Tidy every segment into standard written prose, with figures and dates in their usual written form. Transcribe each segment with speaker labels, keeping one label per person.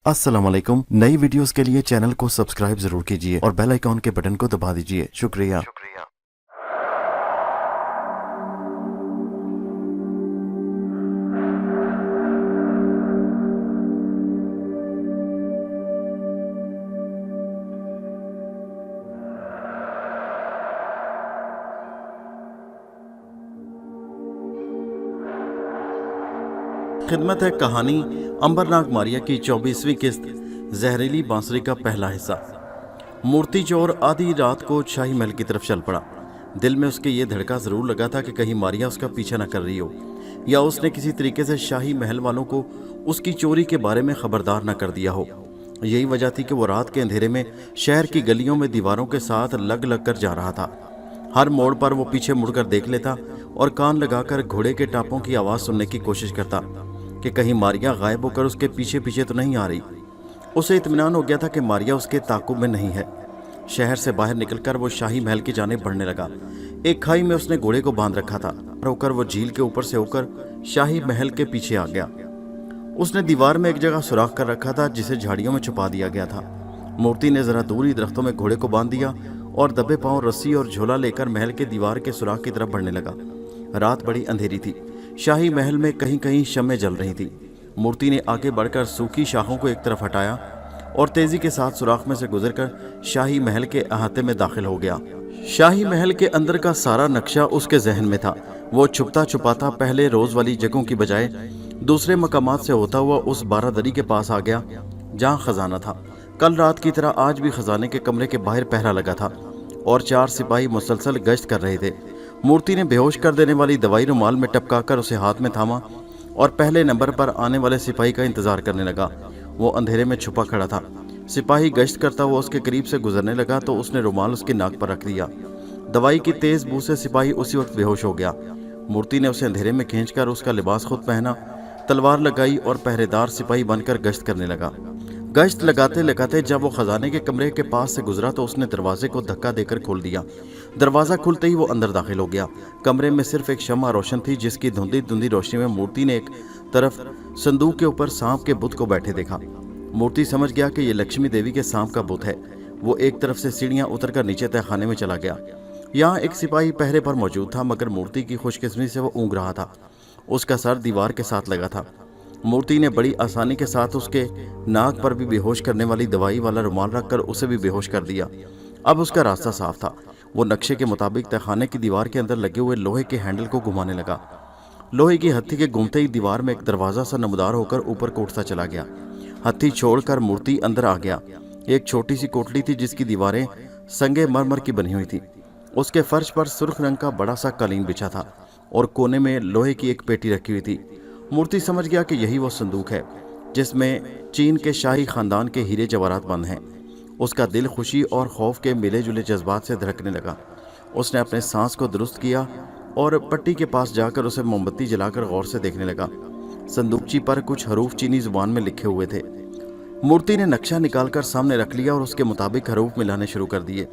Speaker 1: अस्सलाम वालेकुम। नई वीडियोस के लिए चैनल को सब्सक्राइब जरूर कीजिए और बेल आइकॉन के बटन को दबा दीजिए। शुक्रिया। खिदमत है कहानी अंबरनाग मारिया की 24वीं किस्त जहरीली बांसुरी का पहला हिस्सा। मूर्ति चोर आधी रात को शाही महल की तरफ चल पड़ा। दिल में उसके ये धड़का जरूर लगा था कि कहीं मारिया उसका पीछा न कर रही हो या उसने किसी तरीके से शाही महल वालों को उसकी चोरी के बारे में खबरदार न कर दिया हो। यही वजह थी कि वो रात के अंधेरे में शहर की गलियों में दीवारों के साथ लग लग कर जा रहा था। हर मोड़ पर वो पीछे मुड़कर देख लेता और कान लगाकर घोड़े के टापों की आवाज़ सुनने की कोशिश करता कि कहीं मारिया गायब होकर उसके पीछे पीछे तो नहीं आ रही। उसे इत्मीनान हो गया था कि मारिया उसके ताक़ुब में नहीं है। शहर से बाहर निकलकर वो शाही महल की जानिब बढ़ने लगा। एक खाई में उसने घोड़े को बांध रखा था। होकर वो झील के ऊपर से होकर शाही महल के पीछे आ गया। उसने दीवार में एक जगह सुराख कर रखा था जिसे झाड़ियों में छुपा दिया गया था। मूर्ति ने जरा दूर ही दरख्तों में घोड़े को बांध दिया और दबे पांव रस्सी और झोला लेकर महल के दीवार के सुराख की तरफ बढ़ने लगा। रात बड़ी अंधेरी थी। शाही महल में कहीं कहीं शम्में जल रही थी। मूर्ति ने आगे बढ़कर सूखी शाखों को एक तरफ हटाया और तेजी के साथ सुराख में से गुजरकर शाही महल के अहाते में दाखिल हो गया। शाही महल के अंदर का सारा नक्शा उसके जहन में था। वो छुपता छुपाता पहले रोज वाली जगहों की बजाय दूसरे मकामात से होता हुआ उस बारादरी के पास आ गया जहाँ खजाना था। कल रात की तरह आज भी खजाने के कमरे के बाहर पहरा लगा था और 4 सिपाही मुसलसल गश्त कर रहे थे। मूर्ति ने बेहोश कर देने वाली दवाई रुमाल में टपकाकर उसे हाथ में थामा और पहले नंबर पर आने वाले सिपाही का इंतजार करने लगा। वो अंधेरे में छुपा खड़ा था। सिपाही गश्त करता हुआ उसके करीब से गुजरने लगा तो उसने रुमाल उसकी नाक पर रख दिया। दवाई की तेज बू से सिपाही उसी वक्त बेहोश हो गया। मूर्ति ने उसे अंधेरे में खींचकर उसका लिबास खुद पहना, तलवार लगाई और पहरेदार सिपाही बनकर गश्त करने लगा। गश्त लगाते लगाते जब वो खजाने के कमरे के पास से गुजरा तो उसने दरवाजे को धक्का देकर खोल दिया। दरवाज़ा खुलते ही वो अंदर दाखिल हो गया। कमरे में सिर्फ एक शम्मा रोशन थी जिसकी धुंधली धुंधली रोशनी में मूर्ति ने एक तरफ संदूक के ऊपर सांप के बुत को बैठे देखा। मूर्ति समझ गया कि ये लक्ष्मी देवी के सांप का बुत है। वो एक तरफ से सीढ़ियाँ उतरकर नीचे तहखाने में चला गया। यहाँ एक सिपाही पहरे पर मौजूद था मगर मूर्ति की खुशकिस्मती से वो ऊँग रहा था। उसका सर दीवार के साथ लगा था। मूर्ति ने बड़ी आसानी के साथ उसके नाक पर भी बेहोश करने वाली दवाई वाला रुमाल रखकर उसे भी बेहोश कर दिया। अब उसका रास्ता साफ था। वो नक्शे के मुताबिक तहखाने की दीवार के अंदर लगे हुए लोहे के हैंडल को घुमाने लगा। लोहे की हत्थी के घूमते ही दीवार में एक दरवाज़ा सा नमदार होकर ऊपर को उठता चला गया। हत्थी छोड़कर मूर्ति अंदर आ गया। एक छोटी सी कोठली थी जिसकी दीवारें संगे मरमर की बनी हुई थी। उसके फर्श पर सुर्ख रंग का बड़ा सा कालीन बिछा था और कोने में लोहे की एक पेटी रखी हुई थी। मूर्ति समझ गया कि यही वो संदूक है जिसमें चीन के शाही खानदान के हीरे जवाहरात बंद हैं। उसका दिल खुशी और खौफ के मिले जुले जज्बात से धड़कने लगा। उसने अपने सांस को दुरुस्त किया और पट्टी के पास जाकर उसे मोमबत्ती जलाकर गौर से देखने लगा। संदूकची पर कुछ हरूफ चीनी जुबान में लिखे हुए थे। मूर्ति ने नक्शा निकालकर सामने रख लिया और उसके मुताबिक हरूफ मिलाने शुरू कर दिए।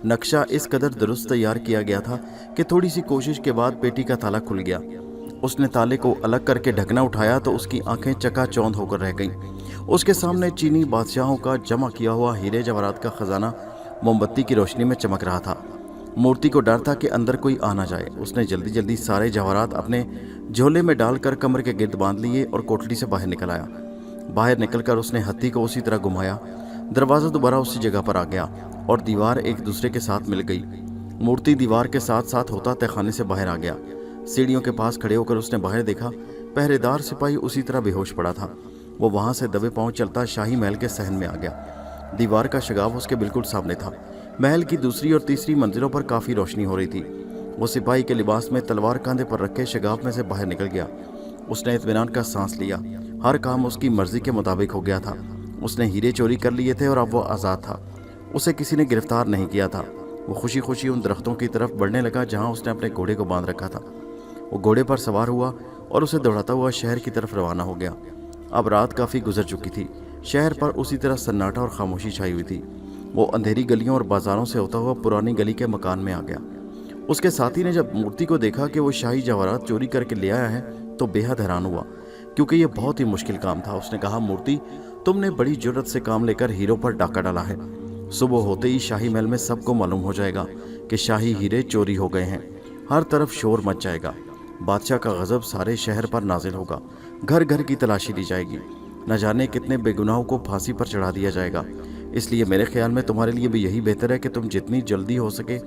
Speaker 1: नक्शा इस कदर दुरुस्त तैयार किया गया था कि थोड़ी सी कोशिश के बाद पेटी का ताला खुल गया। उसने ताले को अलग करके ढकना उठाया तो उसकी आंखें चकाचौंध होकर रह गईं। उसके सामने चीनी बादशाहों का जमा किया हुआ हीरे जवाहरात का खजाना मोमबत्ती की रोशनी में चमक रहा था। मूर्ति को डर था कि अंदर कोई आ ना जाए। उसने जल्दी जल्दी सारे जवाहरात अपने झोले में डालकर कमर के गिर्द बांध लिए और कोठरी से बाहर निकल आया। बाहर निकलकर उसने हत्थी को उसी तरह घुमाया। दरवाज़ा दोबारा उसी जगह पर आ गया और दीवार एक दूसरे के साथ मिल गई। मूर्ति दीवार के साथ साथ होता तहखाने से बाहर आ गया। सीढ़ियों के पास खड़े होकर उसने बाहर देखा। पहरेदार सिपाही उसी तरह बेहोश पड़ा था। वो वहां से दबे पांव चलता शाही महल के सहन में आ गया। दीवार का शगाफ उसके बिल्कुल सामने था। महल की दूसरी और तीसरी मंजिलों पर काफ़ी रोशनी हो रही थी। वो सिपाही के लिबास में तलवार कांधे पर रखे शगाफ में से बाहर निकल गया। उसने इत्मीनान का सांस लिया। हर काम उसकी मर्जी के मुताबिक हो गया था। उसने हीरे चोरी कर लिए थे और अब वो आज़ाद था। उसे किसी ने गिरफ्तार नहीं किया था। वो खुशी खुशी उन दरख्तों की तरफ बढ़ने लगा जहाँ उसने अपने घोड़े को बांध रखा था। वो घोड़े पर सवार हुआ और उसे दौड़ाता हुआ शहर की तरफ रवाना हो गया। अब रात काफ़ी गुजर चुकी थी। शहर पर उसी तरह सन्नाटा और खामोशी छाई हुई थी। वो अंधेरी गलियों और बाजारों से होता हुआ पुरानी गली के मकान में आ गया। उसके साथी ने जब मूर्ति को देखा कि वो शाही जवाहरात चोरी करके ले आया है तो बेहद हैरान हुआ। क्योंकि ये बहुत ही मुश्किल काम था। उसने कहा, मूर्ति, तुमने बड़ी जुर्रत से काम लेकर हीरों पर डाका डाला है। सुबह होते ही शाही महल में सबको मालूम हो जाएगा कि शाही हीरे चोरी हो गए हैं। हर तरफ शोर मच जाएगा। बादशाह का गजब सारे शहर पर नाजिल होगा। घर घर की तलाशी ली जाएगी। न जाने कितने बेगुनाहों को फांसी पर चढ़ा दिया जाएगा। इसलिए मेरे ख्याल में तुम्हारे लिए भी यही बेहतर है कि तुम जितनी जल्दी हो सके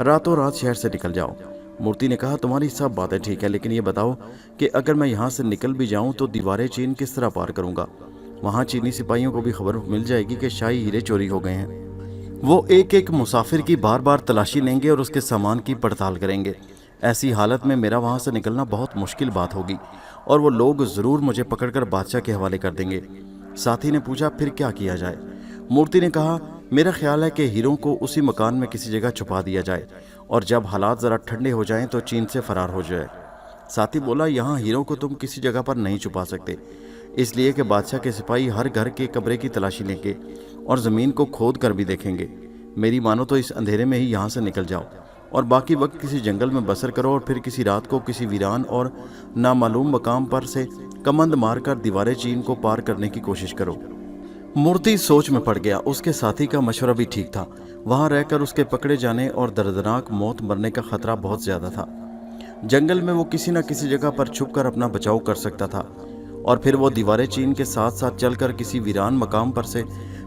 Speaker 1: रातों रात शहर से निकल जाओ। मूर्ति ने कहा, तुम्हारी सब बातें ठीक है, लेकिन ये बताओ कि अगर मैं यहाँ से निकल भी जाऊँ तो दीवारें चीन किस तरह पार करूँगा? वहाँ चीनी सिपाहियों को भी खबर मिल जाएगी कि शाही हीरे चोरी हो गए हैं। वो एक एक मुसाफिर की बार बार तलाशी लेंगे और उसके सामान की पड़ताल करेंगे। ऐसी हालत में मेरा वहाँ से निकलना बहुत मुश्किल बात होगी और वो लोग ज़रूर मुझे पकड़कर बादशाह के हवाले कर देंगे। साथी ने पूछा, फिर क्या किया जाए? मूर्ति ने कहा, मेरा ख्याल है कि हीरों को उसी मकान में किसी जगह छुपा दिया जाए और जब हालात ज़रा ठंडे हो जाएं तो चीन से फरार हो जाए। साथी बोला, यहाँ हीरों को तुम किसी जगह पर नहीं छुपा सकते, इसलिए कि बादशाह के सिपाही हर घर के कमरे की तलाशी लेंगे और ज़मीन को खोद कर भी देखेंगे। मेरी मानो तो इस अंधेरे में ही यहाँ से निकल जाओ और बाकी वक्त किसी जंगल में बसर करो और फिर किसी रात को किसी वीरान और नामालूम मकाम पर से कमंद मारकर दीवारें चीन को पार करने की कोशिश करो। मूर्ति सोच में पड़ गया। उसके साथी का मशवरा भी ठीक था। वहां रहकर उसके पकड़े जाने और दर्दनाक मौत मरने का खतरा बहुत ज्यादा था। जंगल में वो किसी न किसी जगह पर छुपकर अपना बचाव कर सकता था और फिर वो दीवारें चीन के साथ साथ चलकर किसी वीरान मकाम पर से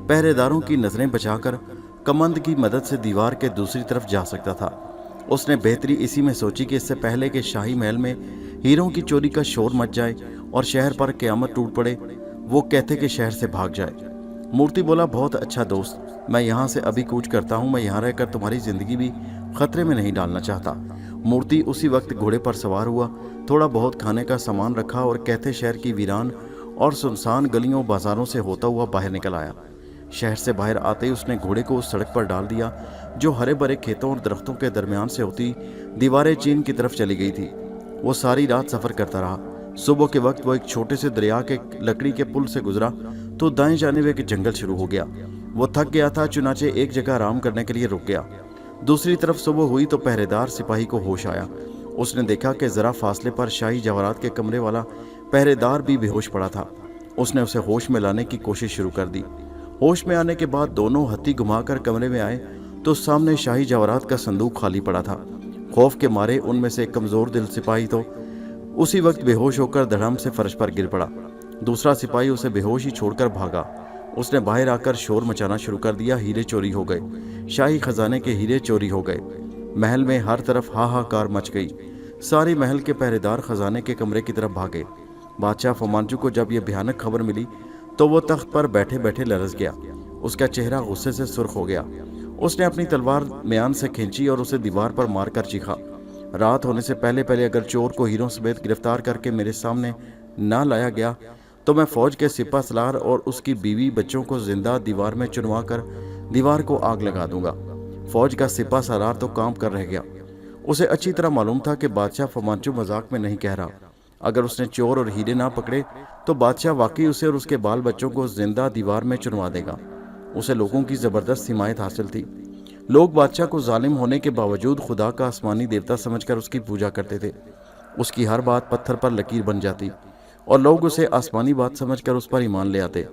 Speaker 1: पहरेदारों की नजरें बचाकर कमंद की मदद से दीवार के दूसरी तरफ जा सकता था। उसने बेहतरी इसी में सोची कि इससे पहले कि शाही महल में हीरों की चोरी का शोर मच जाए और शहर पर क़यामत टूट पड़े, वो कहते कि शहर से भाग जाए। मूर्ति बोला, बहुत अच्छा दोस्त, मैं यहाँ से अभी कूच करता हूँ। मैं यहाँ रहकर तुम्हारी ज़िंदगी भी खतरे में नहीं डालना चाहता। मूर्ति उसी वक्त घोड़े पर सवार हुआ, थोड़ा बहुत खाने का सामान रखा और कहते शहर की वीरान और सुनसान गलियों बाजारों से होता हुआ बाहर निकल आया। शहर से बाहर आते ही उसने घोड़े को उस सड़क पर डाल दिया जो हरे भरे खेतों और दरख्तों के दरमियान से होती दीवारें चीन की तरफ चली गई थी। वो सारी रात सफ़र करता रहा। सुबह के वक्त वो एक छोटे से दरिया के लकड़ी के पुल से गुजरा तो दाएं जानिब एक जंगल शुरू हो गया। वो थक गया था, चुनाचे एक जगह आराम करने के लिए रुक गया। दूसरी तरफ सुबह हुई तो पहरेदार सिपाही को होश आया। उसने देखा कि ज़रा फासले पर शाही जवाहरात के कमरे वाला पहरेदार भी बेहोश पड़ा था। उसने उसे होश में लाने की कोशिश शुरू कर दी। होश में आने के बाद दोनों हत्थी घुमाकर कमरे में आए तो सामने शाही जवाहरात का संदूक खाली पड़ा था। खौफ के मारे उनमें से एक कमज़ोर दिल सिपाही तो उसी वक्त बेहोश होकर धड़ाम से फर्श पर गिर पड़ा। दूसरा सिपाही उसे बेहोश ही छोड़कर भागा। उसने बाहर आकर शोर मचाना शुरू कर दिया, हीरे चोरी हो गए, शाही खजाने के हीरे चोरी हो गए। महल में हर तरफ हाहाकार मच गई। सारे महल के पहरेदार खजाने के कमरे की तरफ भागे। बादशाह फमांचू को जब यह भयानक खबर मिली तो वो तख्त पर बैठे बैठे लरस गया। उसका चेहरा गुस्से से सुर्ख हो गया। उसने अपनी तलवार म्यान से खींची और उसे दीवार पर मारकर चीखा, रात होने से पहले पहले अगर चोर को हीरों समेत गिरफ्तार करके मेरे सामने ना लाया गया तो मैं फौज के सिपा सलार और उसकी बीवी बच्चों को जिंदा दीवार में चुनवा कर दीवार को आग लगा दूंगा। फौज का सिपा सलार तो कांप कर रह गया। उसे अच्छी तरह मालूम था कि बादशाह फमांचू मजाक में नहीं कह रहा। अगर उसने चोर और हीरे ना पकड़े तो बादशाह वाकई उसे और उसके बाल बच्चों को जिंदा दीवार में चुनवा देगा। उसे लोगों की ज़बरदस्त हिमायत हासिल थी। लोग बादशाह को जालिम होने के बावजूद खुदा का आसमानी देवता समझकर उसकी पूजा करते थे। उसकी हर बात पत्थर पर लकीर बन जाती और लोग उसे आसमानी बात समझकर उस पर ईमान ले आते।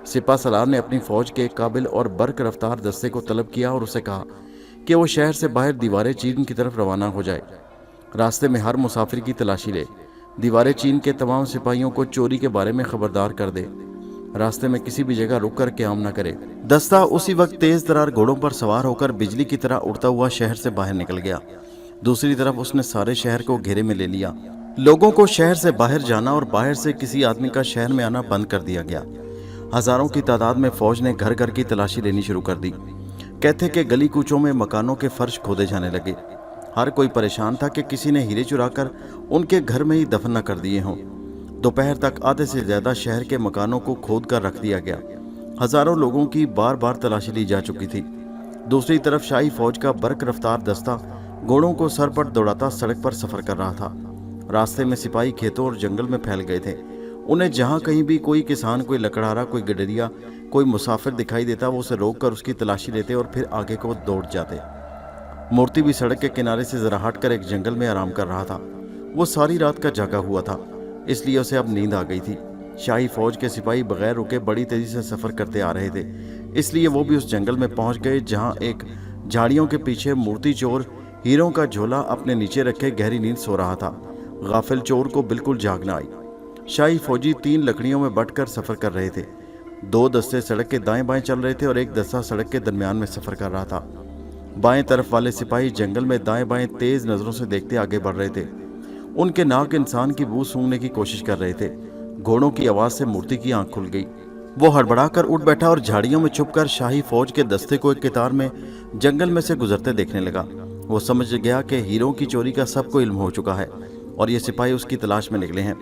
Speaker 1: सिपा सलार ने अपनी फौज के काबिल और बर्क रफ्तार दस्ते को तलब किया और उसे कहा कि वो शहर से बाहर दीवारें चीन की तरफ रवाना हो जाए। रास्ते में हर मुसाफिर की तलाशी ले। दीवारें चीन के तमाम सिपाहियों को चोरी के बारे में खबरदार कर दे। रास्ते में किसी भी जगह रुक कर क़याम न करे। दस्ता उसी वक्त तेज तरार घोड़ों पर सवार होकर बिजली की तरह उड़ता हुआ शहर से बाहर निकल गया। दूसरी तरफ उसने सारे शहर को घेरे में ले लिया। लोगों को शहर से बाहर जाना और बाहर से किसी आदमी का शहर में आना बंद कर दिया गया। हजारों की तादाद में फौज ने घर घर की तलाशी लेनी शुरू कर दी। कहते कि गली कूचों में मकानों के फर्श खोदे जाने लगे। हर कोई परेशान था कि किसी ने हीरे चुराकर उनके घर में ही दफन न कर दिए हों। दोपहर तक आधे से ज़्यादा शहर के मकानों को खोद कर रख दिया गया। हजारों लोगों की बार बार तलाशी ली जा चुकी थी। दूसरी तरफ शाही फौज का बर्क रफ्तार दस्ता घोड़ों को सर पर दौड़ाता सड़क पर सफ़र कर रहा था। रास्ते में सिपाही खेतों और जंगल में फैल गए थे। उन्हें जहाँ कहीं भी कोई किसान, कोई लकड़हारा, कोई गडरिया, कोई मुसाफिर दिखाई देता वो उसे रोक कर उसकी तलाशी लेते और फिर आगे को दौड़ जाते। मूर्ति भी सड़क के किनारे से जरा हट कर एक जंगल में आराम कर रहा था। वो सारी रात का जागा हुआ था। اس لیے اسے اب نیند آ گئی تھی۔ شاہی فوج کے سپاہی بغیر رکے بڑی تیزی سے سفر کرتے آ رہے تھے، اس لیے وہ بھی اس جنگل میں پہنچ گئے جہاں ایک جھاڑیوں کے پیچھے مورتی چور ہیروں کا جھولا اپنے نیچے رکھے گہری نیند سو رہا تھا۔ غافل چور کو بالکل جاگ نہ آئی۔ شاہی فوجی 3 لکڑیوں میں بٹ کر سفر کر رہے تھے۔ 2 دستے سڑک کے دائیں بائیں چل رہے تھے اور ایک دستہ سڑک کے درمیان میں سفر کر رہا تھا۔ بائیں طرف والے سپاہی جنگل میں دائیں بائیں تیز نظروں سے دیکھتے آگے بڑھ رہے تھے۔ ان کے ناک انسان کی بو سونگھنے کی کوشش کر رہے تھے۔ گھوڑوں کی آواز سے مورتی کی آنکھ کھل گئی۔ وہ ہڑبڑا کر اٹھ بیٹھا اور جھاڑیوں میں چھپ کر شاہی فوج کے دستے کو ایک قطار میں جنگل میں سے گزرتے دیکھنے لگا۔ وہ سمجھ گیا کہ ہیروں کی چوری کا سب کو علم ہو چکا ہے اور یہ سپاہی اس کی تلاش میں نکلے ہیں۔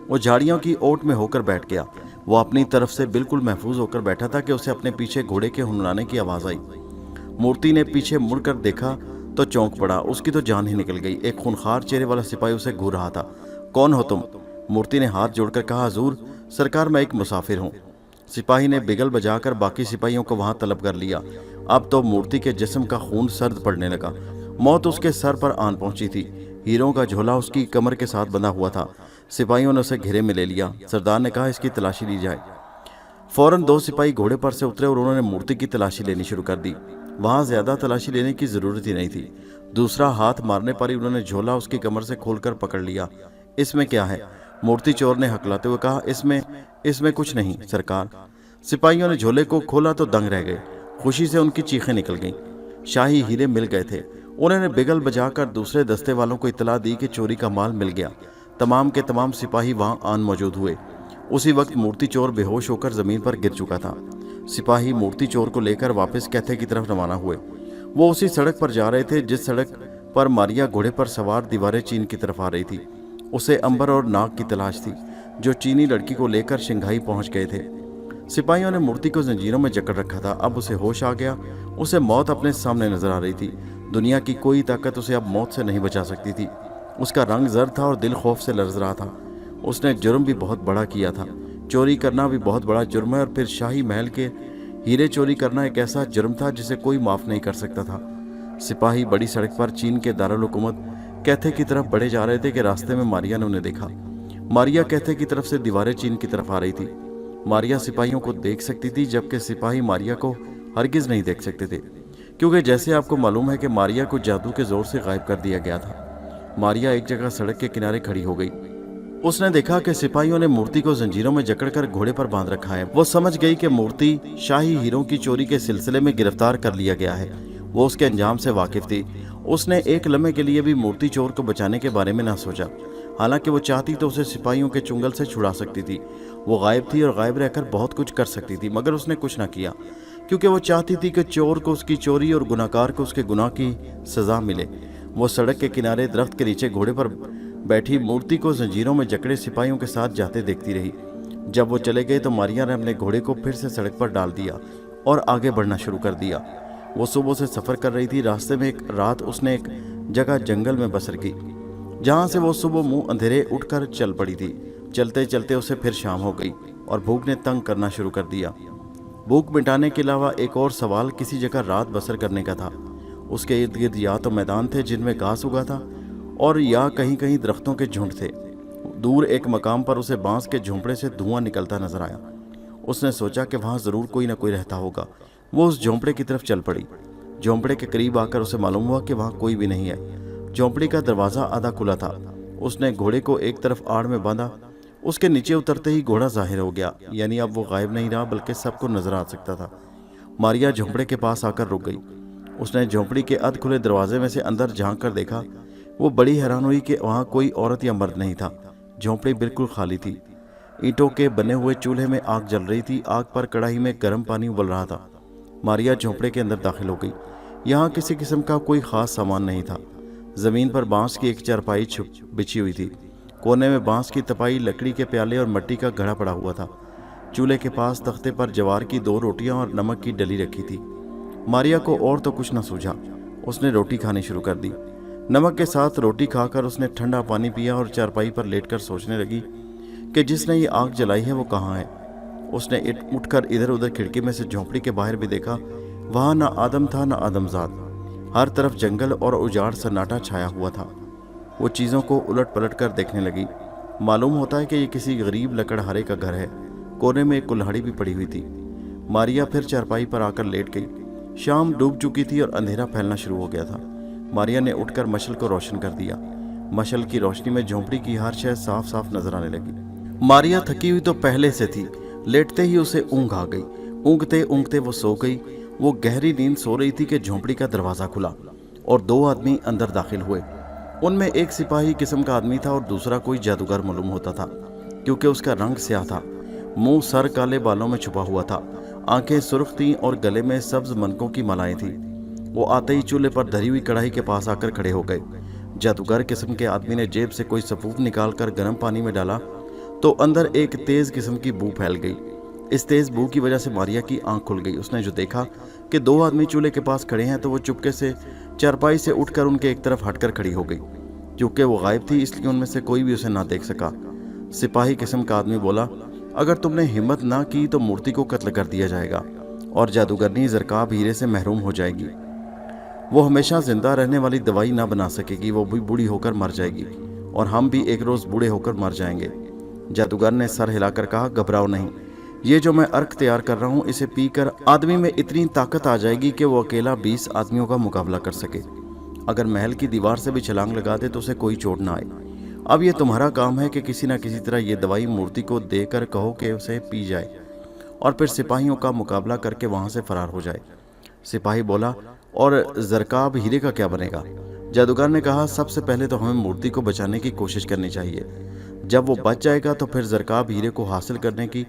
Speaker 1: وہ جھاڑیوں کی اوٹ میں ہو کر بیٹھ گیا۔ وہ اپنی طرف سے بالکل محفوظ ہو کر بیٹھا تھا کہ اسے اپنے پیچھے گھوڑے کے ہنرانے کی آواز آئی۔ مورتی نے پیچھے مڑ کر دیکھا تو چونک پڑا۔ اس کی تو جان ہی نکل گئی۔ ایک خونخوار چہرے والا سپاہی اسے گھور رہا تھا۔ کون ہو تم؟ مورتی نے ہاتھ جوڑ کر کہا، حضور سرکار میں ایک مسافر ہوں۔ سپاہی نے بگل بجا کر باقی سپاہیوں کو وہاں طلب کر لیا۔ اب تو مورتی کے جسم کا خون سرد پڑنے لگا۔ موت اس کے سر پر آن پہنچی تھی۔ ہیروں کا جھولا اس کی کمر کے ساتھ بندھا ہوا تھا۔ سپاہیوں نے اسے گھیرے میں لے لیا۔ سردار نے کہا، اس کی تلاشی لی جائے۔ فوراً 2 سپاہی گھوڑے پر سے اترے اور انہوں نے مورتی کی تلاشی لینی شروع کر دی۔ وہاں زیادہ تلاشی لینے کی ضرورت ہی نہیں تھی۔ دوسرا ہاتھ مارنے پر ہی انہوں نے جھولا اس کی کمر سے کھول کر پکڑ لیا۔ اس میں کیا ہے؟ مورتی چور نے ہکلاتے ہوئے کہا، اس میں کچھ نہیں سرکار۔ سپاہیوں نے جھولے کو کھولا تو دنگ رہ گئے۔ خوشی سے ان کی چیخیں نکل گئیں۔ شاہی ہیرے مل گئے تھے۔ انہوں نے بگل بجا کر دوسرے دستے والوں کو اطلاع دی کہ چوری کا مال مل گیا۔ تمام کے تمام سپاہی وہاں آن موجود ہوئے۔ اسی وقت مورتی چور بے ہوش ہو کر زمین پر گر چکا تھا۔ سپاہی مورتی چور کو لے کر واپس کیتھے کی طرف روانہ ہوئے۔ وہ اسی سڑک پر جا رہے تھے جس سڑک پر ماریا گھوڑے پر سوار دیواریں چین کی طرف آ رہی تھی۔ اسے امبر اور ناگ کی تلاش تھی جو چینی لڑکی کو لے کر شنگھائی پہنچ گئے تھے۔ سپاہیوں نے مورتی کو زنجیروں میں جکڑ رکھا تھا۔ اب اسے ہوش آ گیا۔ اسے موت اپنے سامنے نظر آ رہی تھی۔ دنیا کی کوئی طاقت اسے اب موت سے نہیں بچا سکتی تھی۔ اس کا رنگ زرد تھا اور دل خوف سے لرز رہا تھا۔ اس نے جرم بھی بہت بڑا کیا تھا۔ چوری کرنا بھی بہت بڑا جرم ہے اور پھر شاہی محل کے ہیرے چوری کرنا ایک ایسا جرم تھا جسے کوئی معاف نہیں کر سکتا تھا۔ سپاہی بڑی سڑک پر چین کے دارالحکومت کیتھے کی طرف بڑھے جا رہے تھے کہ راستے میں ماریا نے انہیں دیکھا۔ ماریا کیتھے کی طرف سے دیواریں چین کی طرف آ رہی تھی۔ ماریا سپاہیوں کو دیکھ سکتی تھی جبکہ سپاہی ماریا کو ہرگز نہیں دیکھ سکتے تھے، کیونکہ جیسے آپ کو معلوم ہے کہ ماریا کو جادو کے زور سے غائب کر دیا گیا تھا۔ ماریا ایک جگہ سڑک کے کنارے کھڑی ہو گئی۔ اس نے دیکھا کہ سپاہیوں نے مورتی کو زنجیروں میں جکڑ کر گھوڑے پر باندھ رکھا ہے۔ وہ سمجھ گئی کہ مورتی شاہی ہیروں کی چوری کے سلسلے میں گرفتار کر لیا گیا ہے۔ وہ اس کے انجام سے واقف تھی۔ اس نے ایک لمحے کے لیے بھی مورتی چور کو بچانے کے بارے میں نہ سوچا۔ حالانکہ وہ چاہتی تو اسے سپاہیوں کے چنگل سے چھڑا سکتی تھی۔ وہ غائب تھی اور غائب رہ کر بہت کچھ کر سکتی تھی، مگر اس نے کچھ نہ کیا کیونکہ وہ چاہتی تھی کہ چور کو اس کی چوری اور گناہگار کو اس کے گناہ کی سزا ملے۔ وہ سڑک کے کنارے درخت کے نیچے گھوڑے پر بیٹھی مورتی کو زنجیروں میں جکڑے سپاہیوں کے ساتھ جاتے دیکھتی رہی۔ جب وہ چلے گئے تو ماریا نے اپنے گھوڑے کو پھر سے سڑک پر ڈال دیا اور آگے بڑھنا شروع کر دیا۔ وہ صبح سے سفر کر رہی تھی۔ راستے میں ایک رات اس نے ایک جگہ جنگل میں بسر کی جہاں سے وہ صبح منہ اندھیرے اٹھ کر چل پڑی تھی۔ چلتے چلتے اسے پھر شام ہو گئی اور بھوک نے تنگ کرنا شروع کر دیا۔ بھوک مٹانے کے علاوہ ایک اور سوال کسی جگہ رات بسر کرنے کا تھا۔ اس کے ارد گرد یا تو میدان تھے جن میں گھاس اگا تھا اور یا کہیں کہیں درختوں کے جھنڈ تھے۔ دور ایک مقام پر اسے بانس کے جھونپڑے سے دھواں نکلتا نظر آیا۔ اس نے سوچا کہ وہاں ضرور کوئی نہ کوئی رہتا ہوگا۔ وہ اس جھونپڑے کی طرف چل پڑی۔ جھونپڑے کے قریب آ کر اسے معلوم ہوا کہ وہاں کوئی بھی نہیں ہے۔ جھونپڑی کا دروازہ آدھا کھلا تھا۔ اس نے گھوڑے کو ایک طرف آڑ میں باندھا۔ اس کے نیچے اترتے ہی گھوڑا ظاہر ہو گیا، یعنی اب وہ غائب نہیں رہا بلکہ سب کو نظر آ سکتا تھا۔ ماریا جھونپڑے کے پاس آ کر رک گئی۔ اس نے جھونپڑی کے ادھ کھلے دروازے میں سے اندر جھانک کر دیکھا۔ وہ بڑی حیران ہوئی کہ وہاں کوئی عورت یا مرد نہیں تھا۔ جھونپڑی بالکل خالی تھی۔ اینٹوں کے بنے ہوئے چولہے میں آگ جل رہی تھی۔ آگ پر کڑاہی میں گرم پانی ابل رہا تھا۔ ماریا جھونپڑے کے اندر داخل ہو گئی۔ یہاں کسی قسم کا کوئی خاص سامان نہیں تھا۔ زمین پر بانس کی ایک چارپائی بچھی ہوئی تھی۔ کونے میں بانس کی تپائی، لکڑی کے پیالے اور مٹی کا گھڑا پڑا ہوا تھا۔ چولہے کے پاس تختے پر جوار کی 2 روٹیاں اور نمک کی ڈلی رکھی تھی۔ ماریا کو اور تو کچھ نہ سوجھا۔ اس نے روٹی کھانی شروع کر دی۔ نمک کے ساتھ روٹی کھا کر اس نے ٹھنڈا پانی پیا اور چارپائی پر لیٹ کر سوچنے لگی کہ جس نے یہ آگ جلائی ہے وہ کہاں ہے۔ اس نے اٹھ کر ادھر ادھر کھڑکی میں سے جھونپڑی کے باہر بھی دیکھا۔ وہاں نہ آدم تھا نہ آدمزاد۔ ہر طرف جنگل اور اجاڑ سناٹا چھایا ہوا تھا۔ وہ چیزوں کو الٹ پلٹ کر دیکھنے لگی۔ मालूम होता है कि ये किसी गरीब लकड़हारे का घर है। कोने में एक कुल्हाड़ी भी पड़ी हुई थी। मारिया फिर चारपाई पर आकर लेट गई। शाम डूब चुकी थी और अंधेरा फैलना शुरू हो गया था। मारिया ने उठकर मशल को रोशन कर दिया। मशल की रोशनी में झोंपड़ी की हर शय साफ साफ नजर आने लगी। मारिया थकी हुई तो पहले से थी। लेटते ही उसे ऊँघ आ गई। ऊँघते ऊँघते वो सो गई। वो गहरी नींद सो रही थी कि झोंपड़ी का दरवाजा खुला और दो आदमी अंदर दाखिल हुए। उनमें एक सिपाही किस्म का आदमी था और दूसरा कोई जादूगर मालूम होता था, क्योंकि उसका रंग स्याह था। मुंह सर काले बालों में छुपा हुआ था। आंखें सुर्ख थीं और गले में सब्ज मनकों की मालाएं थीं। वो आते ही चूल्हे पर धरी हुई कढ़ाई के पास आकर खड़े हो गए। जादूगर किस्म के आदमी ने जेब से कोई सफूफ निकालकर गर्म पानी में डाला तो अंदर एक तेज किस्म की बू फैल गई। इस तेज बू की वजह से मारिया की आंख खुल गई। उसने जो देखा कि दो आदमी चूल्हे के पास खड़े हैं तो वो चुपके से चारपाई से उठकर उनके एक तरफ हटकर खड़ी हो गई। क्योंकि वो गायब थी इसलिए उनमें से कोई भी उसे ना देख सका। सिपाही किस्म का आदमी बोला, अगर तुमने हिम्मत ना की तो मूर्ति को कत्ल कर दिया जाएगा और जादूगरनी ज़रकाब हीरे से महरूम हो जाएगी। वो हमेशा जिंदा रहने वाली दवाई ना बना सकेगी। वो भी बूढ़ी होकर मर जाएगी और हम भी एक रोज़ बूढ़े होकर मर जाएंगे। जादूगर ने सर हिलाकर कहा, घबराओ नहीं, ये जो मैं अर्क तैयार कर रहा हूँ इसे पीकर आदमी में इतनी ताकत आ जाएगी कि वो अकेला 20 आदमियों का मुकाबला कर सके। अगर महल की दीवार से भी छलांग लगा दे तो उसे कोई चोट ना आए। अब ये तुम्हारा काम है कि किसी न किसी तरह ये दवाई मूर्ति को देकर कहो कि उसे पी जाए और फिर सिपाहियों का मुकाबला करके वहाँ से फरार हो जाए। सिपाही बोला, और ज़रकाब हीरे का क्या बनेगा? जादूगर ने कहा, सबसे पहले तो हमें मूर्ति को बचाने की कोशिश करनी चाहिए। जब वो बच जाएगा तो फिर ज़रकाब हीरे को हासिल करने की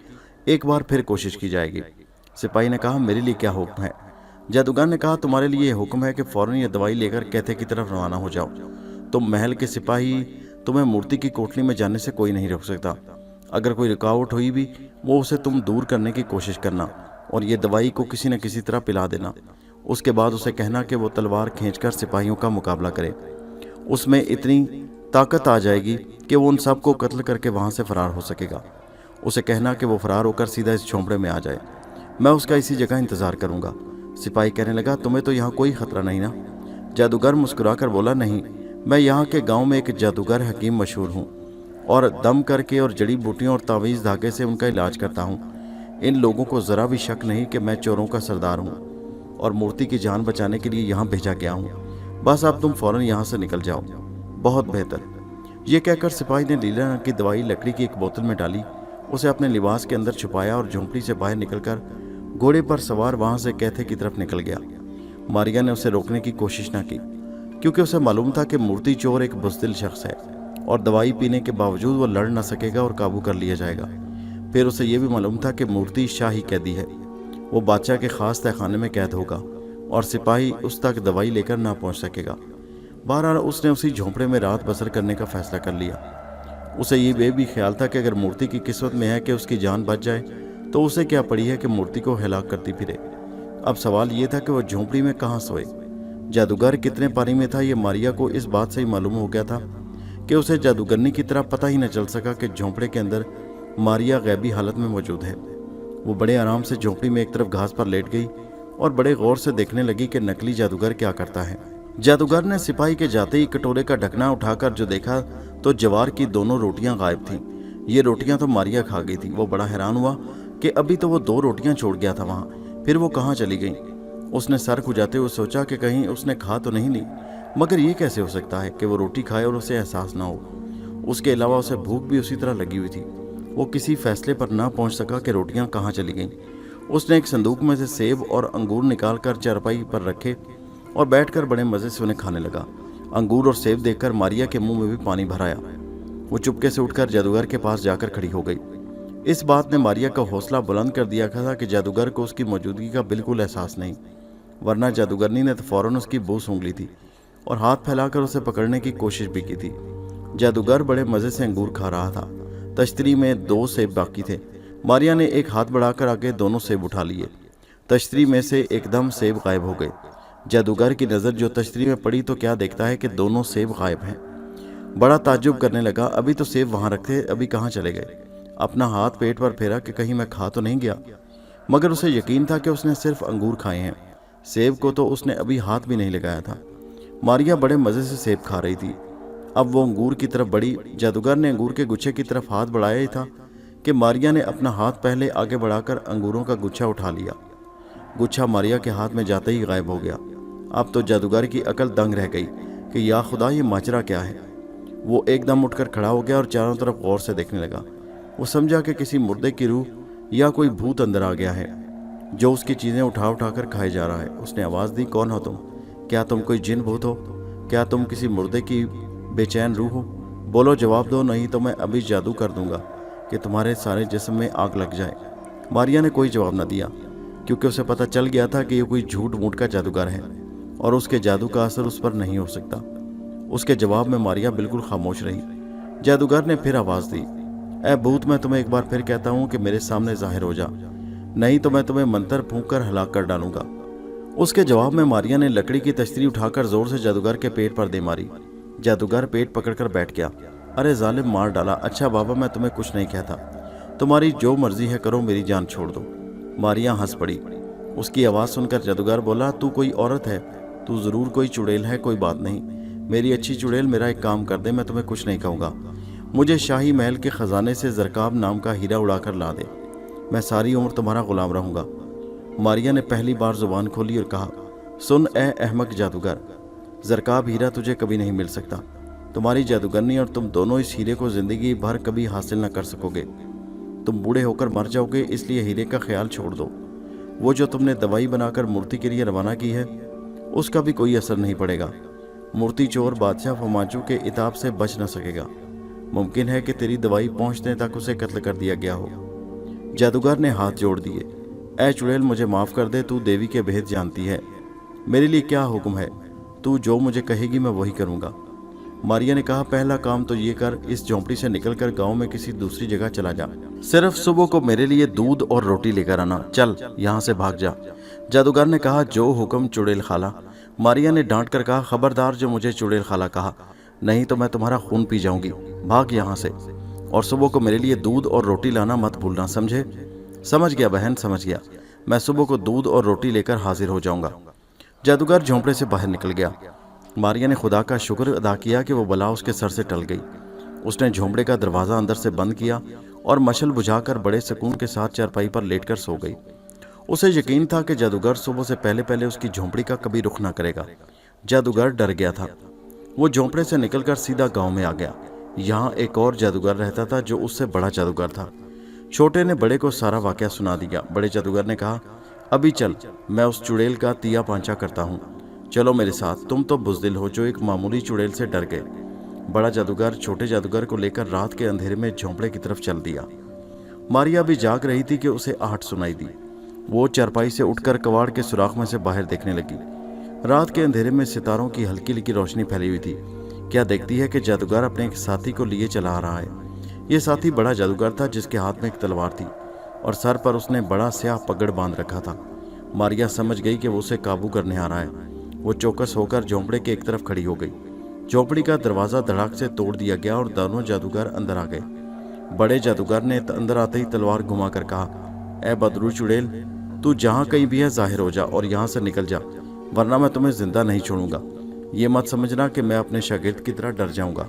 Speaker 1: एक बार फिर कोशिश की जाएगी। सिपाही ने कहा, मेरे लिए क्या हुक्म है? जादूगर ने कहा, तुम्हारे लिए यह हुक्म है कि फौरन ये दवाई लेकर कैथे की तरफ रवाना हो जाओ। तुम महल के सिपाही, तुम्हें मूर्ति की कोठरी में जाने से कोई नहीं रोक सकता। अगर कोई रुकावट हुई भी वो उसे तुम दूर करने की कोशिश करना और ये दवाई को किसी न किसी तरह पिला देना। उसके बाद उसे कहना कि वो तलवार खींचकर सिपाहियों का मुकाबला करे। उसमें इतनी ताकत आ जाएगी कि वो उन सबको कत्ल करके वहाँ से फरार हो सकेगा। उसे कहना कि वो फरार होकर सीधा इस झोंपड़े में आ जाए। मैं उसका इसी जगह इंतज़ार करूँगा। सिपाही कहने लगा, तुम्हें तो यहाँ कोई ख़तरा नहीं ना? जादूगर मुस्कुराकर बोला, नहीं, मैं यहाँ के गांव में एक जादूगर हकीम मशहूर हूँ और दम करके और जड़ी बूटियों और तावीज़ धागे से उनका इलाज करता हूँ। इन लोगों को ज़रा भी शक नहीं कि मैं चोरों का सरदार हूँ और मूर्ति की जान बचाने के लिए यहाँ भेजा गया हूँ। बस अब तुम फ़ौरन यहाँ से निकल जाओ। बहुत बेहतर। ये कहकर सिपाही ने लीला रंग की दवाई लकड़ी की एक बोतल में डाली, उसे अपने लिबास के अंदर छुपाया और झोंपड़ी से बाहर निकलकर घोड़े पर सवार वहाँ से कैथे की तरफ निकल गया। मारिया ने उसे रोकने की कोशिश न की, क्योंकि उसे मालूम था कि मूर्ति चोर एक बुज़दिल शख्स है और दवाई पीने के बावजूद वो लड़ न सकेगा और काबू कर लिया जाएगा। फिर उसे यह भी मालूम था कि मूर्ति शाही कैदी है, वो बादशाह के ख़ास तहखाने में कैद होगा और सिपाही उस तक दवाई लेकर ना पहुंच सकेगा। बहरहाल उसने उसी झोंपड़े में रात बसर करने का फैसला कर लिया। उसे ये भी ख्याल था कि अगर मूर्ति की किस्मत में है कि उसकी जान बच जाए तो उसे क्या पड़ी है कि मूर्ति को हिलाक करती फिरे। अब सवाल ये था कि वह झोंपड़ी में कहाँ सोए। जादूगर कितने पानी में था ये मारिया को इस बात से ही मालूम हो गया था कि उसे जादूगरनी की तरह पता ही न चल सका कि झोंपड़े के अंदर मारिया गैबी हालत में मौजूद है। वो बड़े आराम से झोंपड़ी में एक तरफ घास पर लेट गई और बड़े गौर से देखने लगी कि नकली जादूगर क्या करता है। जादूगर ने सिपाही के जाते ही कटोरे का ढकना उठाकर जो देखा तो जवार की दोनों रोटियां गायब थीं। ये रोटियां तो मारिया खा गई थी। वो बड़ा हैरान हुआ कि अभी तो वो 2 रोटियां छोड़ गया था वहाँ, फिर वो कहाँ चली गई। उसने सर खुजाते हुए सोचा कि कहीं उसने खा तो नहीं ली, मगर ये कैसे हो सकता है कि वो रोटी खाए और उसे एहसास ना हो। उसके अलावा उसे भूख भी उसी तरह लगी हुई थी। वो किसी फैसले पर ना पहुंच सका कि रोटियां कहाँ चली गईं। उसने एक संदूक में से सेब और अंगूर निकाल कर चारपाई पर रखे और बैठकर बड़े मज़े से उन्हें खाने लगा। अंगूर और सेब देखकर मारिया के मुंह में भी पानी भर आया। वो चुपके से उठकर जादूगर के पास जाकर खड़ी हो गई। इस बात ने मारिया का हौसला बुलंद कर दिया था कि जादूगर को उसकी मौजूदगी का बिल्कुल एहसास नहीं, वरना जादूगरनी ने तो फौरन उसकी बू सूंघ ली थी और हाथ फैलाकर उसे पकड़ने की कोशिश भी की थी। जादूगर बड़े मज़े से अंगूर खा रहा था। तश्तरी में 2 सेब बाकी थे। मारिया ने एक हाथ बढ़ाकर आगे दोनों सेब उठा लिए। तश्तरी में से एकदम सेब गायब हो गए। जादूगर की नज़र जो तश्तरी में पड़ी तो क्या देखता है कि दोनों सेब गायब हैं। बड़ा ताज्जुब करने लगा, अभी तो सेब वहाँ रखे, अभी कहाँ चले गए। अपना हाथ पेट पर फेरा कि कहीं मैं खा तो नहीं गया, मगर उसे यकीन था कि उसने सिर्फ अंगूर खाए हैं। सेब को तो उसने अभी हाथ भी नहीं लगाया था। मारिया बड़े मज़े से सेब खा रही थी। अब वो अंगूर की तरफ बढ़ी। जादूगर ने अंगूर के गुच्छे की तरफ हाथ बढ़ाया ही था कि मारिया ने अपना हाथ पहले आगे बढ़ाकर अंगूरों का गुच्छा उठा लिया। गुच्छा मारिया के हाथ में जाते ही गायब हो गया। अब तो जादूगर की अकल दंग रह गई कि या खुदा, ये माजरा क्या है। वो एकदम उठकर खड़ा हो गया और चारों तरफ गौर से देखने लगा। वो समझा कि किसी मुर्दे की रूह या कोई भूत अंदर आ गया है जो उसकी चीज़ें उठा उठा कर खाए जा रहा है। उसने आवाज़ दी, कौन हो तुम? क्या तुम कोई जिन भूत हो? क्या तुम किसी मुर्दे की बेचैन रूह हो? बोलो, जवाब दो, नहीं तो मैं अभी जादू कर दूंगा कि तुम्हारे सारे जिस्म में आग लग जाए। मारिया ने कोई जवाब न दिया क्योंकि उसे पता चल गया था कि ये कोई झूठ मूठ का जादूगर है और उसके जादू का असर उस पर नहीं हो सकता। उसके जवाब में मारिया बिल्कुल खामोश रही। जादूगर ने फिर आवाज़ दी, ऐ भूत, मैं तुम्हें एक बार फिर कहता हूँ कि मेरे सामने जाहिर हो जा, नहीं तो मैं तुम्हें मंत्र फूंक कर हलाक कर डालूंगा। उसके जवाब में मारिया ने लकड़ी की तश्तरी उठाकर जोर से जादूगर के पेट पर दे मारी। जादूगर पेट पकड़कर बैठ गया। अरे जालिम, मार डाला। अच्छा बाबा, मैं तुम्हें कुछ नहीं कहता, तुम्हारी जो मर्जी है करो, मेरी जान छोड़ दो। मारिया हंस पड़ी। उसकी आवाज़ सुनकर जादूगर बोला, तू कोई औरत है, तू ज़रूर कोई चुड़ैल है, कोई बात नहीं। मेरी अच्छी चुड़ैल, मेरा एक काम कर दे, मैं तुम्हें कुछ नहीं कहूँगा। मुझे शाही महल के ख़जाने से ज़रकाब नाम का हीरा उड़ाकर ला दे, मैं सारी उम्र तुम्हारा गुलाम रहूँगा। मारिया ने पहली बार ज़ुबान खोली और कहा, सुन ए अहमक जादूगर, ज़रकाब हीरा तुझे कभी नहीं मिल सकता। तुम्हारी जादूगरनी और तुम दोनों इस हीरे को ज़िंदगी भर कभी हासिल न कर सकोगे। तुम बूढ़े होकर मर जाओगे, इसलिए हीरे का ख्याल छोड़ दो। वो जो तुमने दवाई बनाकर मूर्ति के लिए रवाना की है, उसका भी कोई असर नहीं पड़ेगा। मूर्ति चोर बादशाह फमाचू के इताब से बच न सकेगा। मुमकिन है कि तेरी दवाई पहुंचने तक उसे कत्ल कर दिया गया हो। जादूगर ने हाथ जोड़ दिए। ऐ चुड़ैल, मुझे माफ़ कर दे, तू देवी के भेद जानती है। मेरे लिए क्या हुक्म है? तू जो मुझे कहेगी मैं वही करूँगा। मारिया ने कहा, पहला काम तो ये कर, इस झोंपड़ी से निकलकर गांव में किसी दूसरी जगह चला जा। सिर्फ सुबह को मेरे लिए दूध और रोटी लेकर आना। चल, यहाँ से भाग जा। जादूगर ने कहा, जो हुक्म चुड़ैल खाला। मारिया ने डांट कर कहा, खबरदार जो मुझे चुड़ैल खाला कहा, नहीं तो मैं तुम्हारा खून पी जाऊंगी। भाग यहाँ से, और सुबह को मेरे लिए दूध और रोटी लाना मत भूलना, समझे? समझ गया बहन, समझ गया। मैं सुबह को दूध और रोटी लेकर हाजिर हो जाऊंगा। जादूगर झोंपड़े से बाहर निकल गया। मारिया ने खुदा का शुक्र अदा किया कि वो बला उसके सर से टल गई। उसने झोंपड़े का दरवाज़ा अंदर से बंद किया और मशल बुझाकर बड़े सुकून के साथ चारपाई पर लेटकर सो गई। उसे यकीन था कि जादूगर सुबह से पहले पहले उसकी झोंपड़ी का कभी रुख ना करेगा। जादूगर डर गया था। वो झोंपड़े से निकलकर सीधा गांव में आ गया। यहाँ एक और जादूगर रहता था जो उससे बड़ा जादूगर था। छोटे ने बड़े को सारा वाकया सुना दिया। बड़े जादूगर ने कहा, अभी चल, मैं उस चुड़ैल का तिया पांचा करता हूँ। चलो मेरे साथ, तुम तो बुज़दिल हो जो एक मामूली चुड़ैल से डर गए। बड़ा जादूगर छोटे जादूगर को लेकर रात के अंधेरे में झोंपड़े की तरफ चल दिया। मारिया भी जाग रही थी कि उसे आहट सुनाई दी। वो चारपाई से उठकर कबाड़ के सुराख में से बाहर देखने लगी। रात के अंधेरे में सितारों की हल्की हल्की रोशनी फैली हुई थी। क्या देखती है कि जादूगर अपने एक साथी को लिए चला आ रहा है। ये साथी बड़ा जादूगर था जिसके हाथ में एक तलवार थी और सर पर उसने बड़ा स्याह पगड़ बांध रखा था। मारिया समझ गई कि वो उसे काबू करने आ रहा है। वो चौकस होकर झोंपड़े के एक तरफ खड़ी हो गई। झोंपड़ी का दरवाज़ा धड़ाक से तोड़ दिया गया और दोनों जादूगर अंदर आ गए। बड़े जादूगर ने अंदर आते ही तलवार घुमाकर कहा, ए बदरू चुड़ैल, तू जहाँ कहीं भी है जाहिर हो जा और यहाँ से निकल जा, वरना मैं तुम्हें जिंदा नहीं छोड़ूंगा। ये मत समझना कि मैं अपने शागिर्द की तरह डर जाऊंगा।